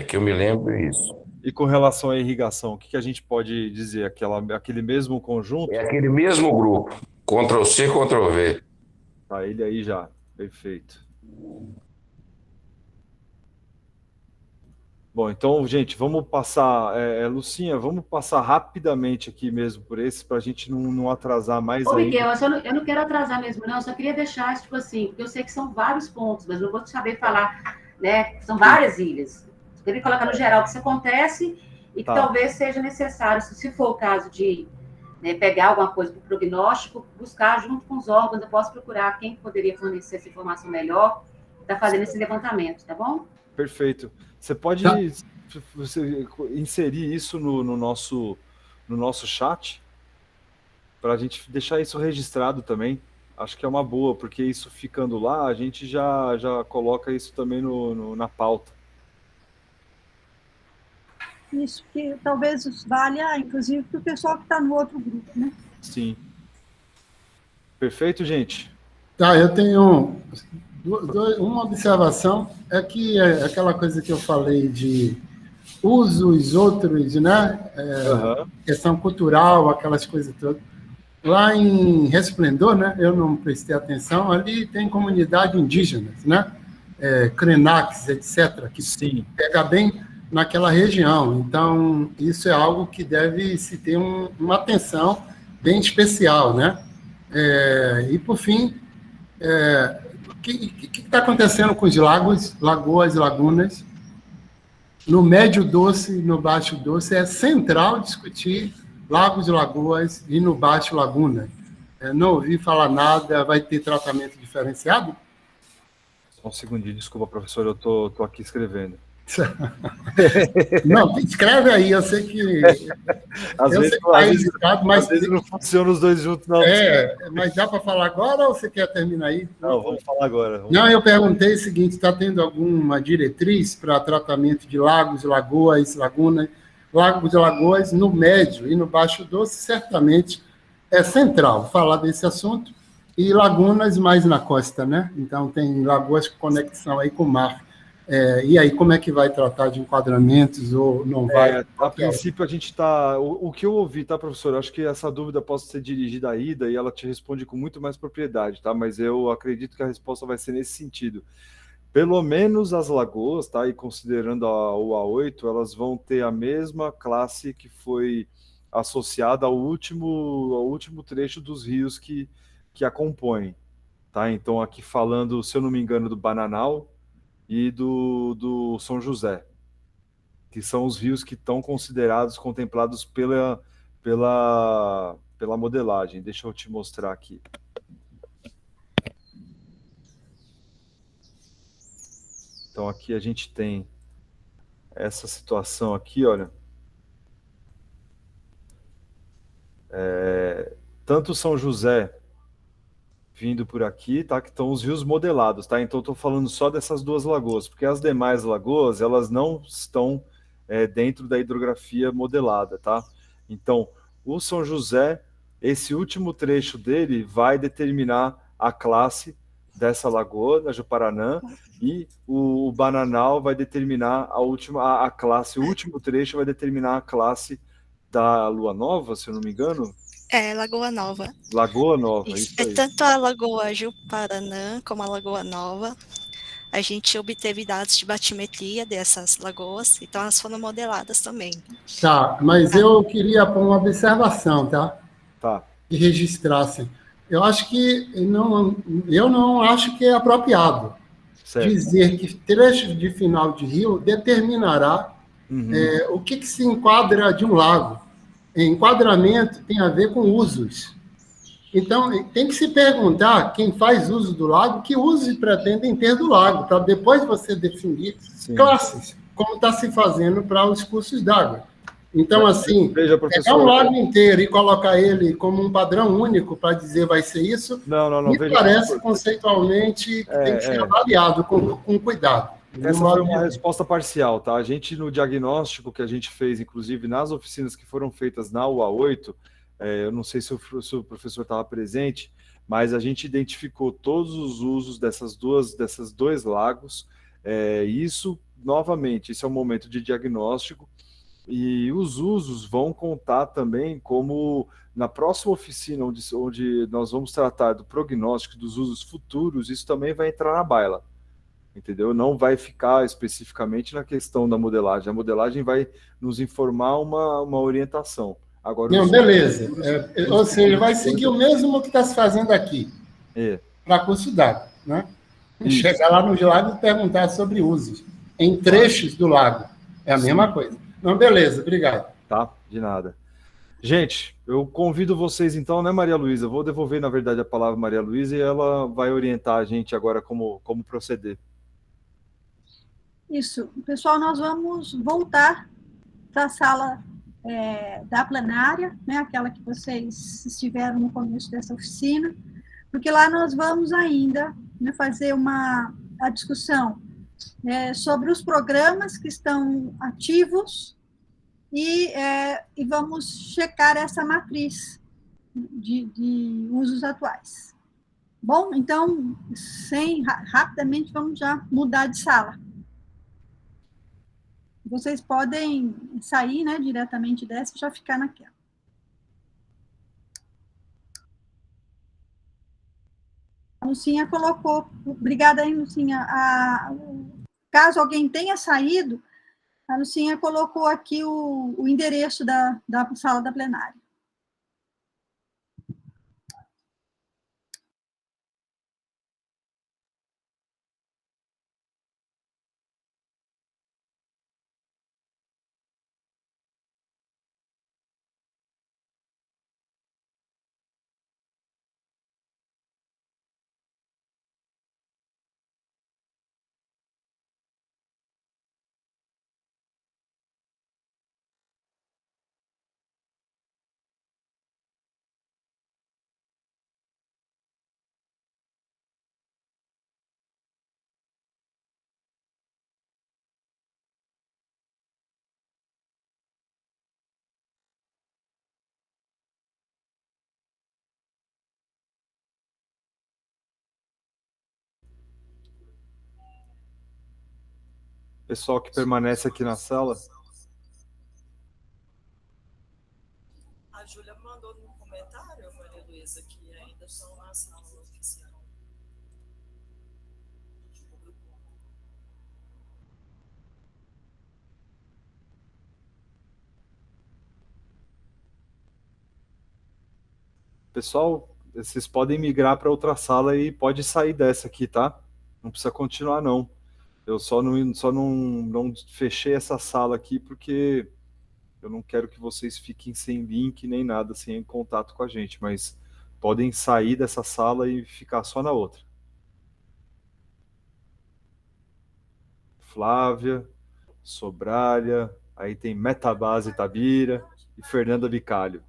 S6: que eu me lembro isso.
S1: E com relação à irrigação, o que a gente pode dizer? Aquele mesmo conjunto?
S6: É aquele mesmo grupo, Ctrl+C, Ctrl+V.
S1: Tá, ele aí já, perfeito. Bom, então, gente, vamos passar, Lucinha, vamos passar rapidamente aqui mesmo por esse, para a gente não atrasar mais
S7: Ô,
S1: aí.
S7: Miguel, eu não quero atrasar mesmo, não, eu só queria deixar, tipo assim, porque eu sei que são vários pontos, mas não vou saber falar, né, são várias ilhas. Eu queria colocar no geral o que isso acontece e que talvez seja necessário, se for o caso de pegar alguma coisa para o prognóstico, buscar junto com os órgãos, eu posso procurar quem poderia fornecer essa informação melhor, está fazendo esse levantamento, tá bom?
S1: Perfeito. Você pode inserir isso no nosso chat, para a gente deixar isso registrado também. Acho que é uma boa, porque isso ficando lá, a gente já coloca isso também na pauta.
S2: Isso que talvez valha, inclusive, para o pessoal que está no outro grupo, né?
S1: Sim. Perfeito, gente?
S8: Tá, eu tenho uma observação, é que aquela coisa que eu falei de usos, outros, né? Questão cultural, aquelas coisas todas. Lá em Resplendor, né? Eu não prestei atenção, ali tem comunidade indígena, né? Krenax, etc., que sim, pega bem naquela região. Então, isso é algo que deve se ter uma atenção bem especial, né? E, por fim, o que está acontecendo com os lagos, lagoas, lagunas? No médio doce e no baixo doce é central discutir lagos, lagoas e no baixo laguna. Não ouvi falar nada, vai ter tratamento diferenciado?
S1: Só um segundinho, desculpa, professor, eu tô aqui escrevendo.
S8: Não, escreve aí, eu sei que...
S1: Às vezes não funciona os dois juntos, não.
S8: Mas dá para falar agora ou você quer terminar aí?
S1: Não, vamos falar agora.
S8: Não, eu perguntei o seguinte, está tendo alguma diretriz para tratamento de lagos, lagoas, lagunas, lagos e lagoas no médio e no baixo doce, certamente é central falar desse assunto, e lagunas mais na costa, né? Então, tem lagoas com conexão aí com o mar. E aí, como é que vai tratar de enquadramentos ou não vai?
S1: A princípio, a gente está... O que eu ouvi, tá, professor? Acho que essa dúvida pode ser dirigida à Ida e ela te responde com muito mais propriedade, tá? Mas eu acredito que a resposta vai ser nesse sentido. Pelo menos as lagoas, tá? E considerando o A8, elas vão ter a mesma classe que foi associada ao último trecho dos rios que a compõem, tá? Então, aqui falando, se eu não me engano, do Bananal, e do São José, que são os rios que estão considerados, contemplados pela modelagem. Deixa eu te mostrar aqui. Então, aqui a gente tem essa situação aqui, olha. Tanto São José vindo por aqui, tá? Que estão os rios modelados, tá? Então, estou falando só dessas duas lagoas, porque as demais lagoas, elas não estão dentro da hidrografia modelada, tá? Então, o São José, esse último trecho dele vai determinar a classe dessa lagoa, da Juparanã, e o Bananal vai determinar a classe, o último trecho vai determinar a classe da Lua Nova, se eu não me engano.
S12: Lagoa Nova.
S1: Lagoa Nova, isso aí.
S12: Tanto a Lagoa Juparanã como a Lagoa Nova, a gente obteve dados de batimetria dessas lagoas, então elas foram modeladas também.
S8: Tá, mas eu queria pôr uma observação, tá?
S1: Tá.
S8: Que registrassem. Eu não acho que é apropriado dizer que trecho de final de rio determinará o que se enquadra de um lago. Enquadramento tem a ver com usos. Então, tem que se perguntar, quem faz uso do lago, que usos pretendem ter do lago, para depois você definir classes, como está se fazendo para os cursos d'água. Então, assim, pegar um lago inteiro e colocar ele como um padrão único para dizer vai ser isso, me parece conceitualmente que tem que ser avaliado com cuidado.
S1: Essa foi uma resposta parcial, tá? A gente, no diagnóstico que a gente fez, inclusive nas oficinas que foram feitas na UA8, eu não sei se o professor estava presente, mas a gente identificou todos os usos desses dois lagos. Isso, novamente, esse é um momento de diagnóstico, e os usos vão contar também como, na próxima oficina, onde nós vamos tratar do prognóstico dos usos futuros, isso também vai entrar na baila. Entendeu? Não vai ficar especificamente na questão da modelagem. A modelagem vai nos informar uma orientação. Agora,
S8: não, beleza. Ou seja, vai seguir o mesmo que está se fazendo aqui, para curso d'água, né? Chegar lá no lago e perguntar sobre usos em trechos do lago. É a mesma coisa. Não, beleza, obrigado.
S1: Tá, de nada. Gente, eu convido vocês então, né, Maria Luísa? Vou devolver, na verdade, a palavra à Maria Luísa e ela vai orientar a gente agora como proceder.
S2: Isso. Pessoal, nós vamos voltar para a sala da plenária, né, aquela que vocês estiveram no começo dessa oficina, porque lá nós vamos ainda, né, fazer a discussão sobre os programas que estão ativos e vamos checar essa matriz de usos atuais. Bom, então, rapidamente, vamos já mudar de sala. Vocês podem sair, né, diretamente dessa e já ficar naquela. A Lucinha colocou, obrigada aí, Lucinha. Caso alguém tenha saído, a Lucinha colocou aqui o endereço da sala da plenária.
S1: Pessoal que permanece aqui na sala.
S14: A Júlia mandou no comentário, Maria Luísa, que ainda estão na sala oficial.
S1: Pessoal, vocês podem migrar para outra sala e pode sair dessa aqui, tá? Não precisa continuar, não. Eu só não fechei essa sala aqui porque eu não quero que vocês fiquem sem link nem nada, sem contato com a gente, mas podem sair dessa sala e ficar só na outra. Flávia, Sobralha, aí tem Metabase Tabira e Fernanda Bicalho.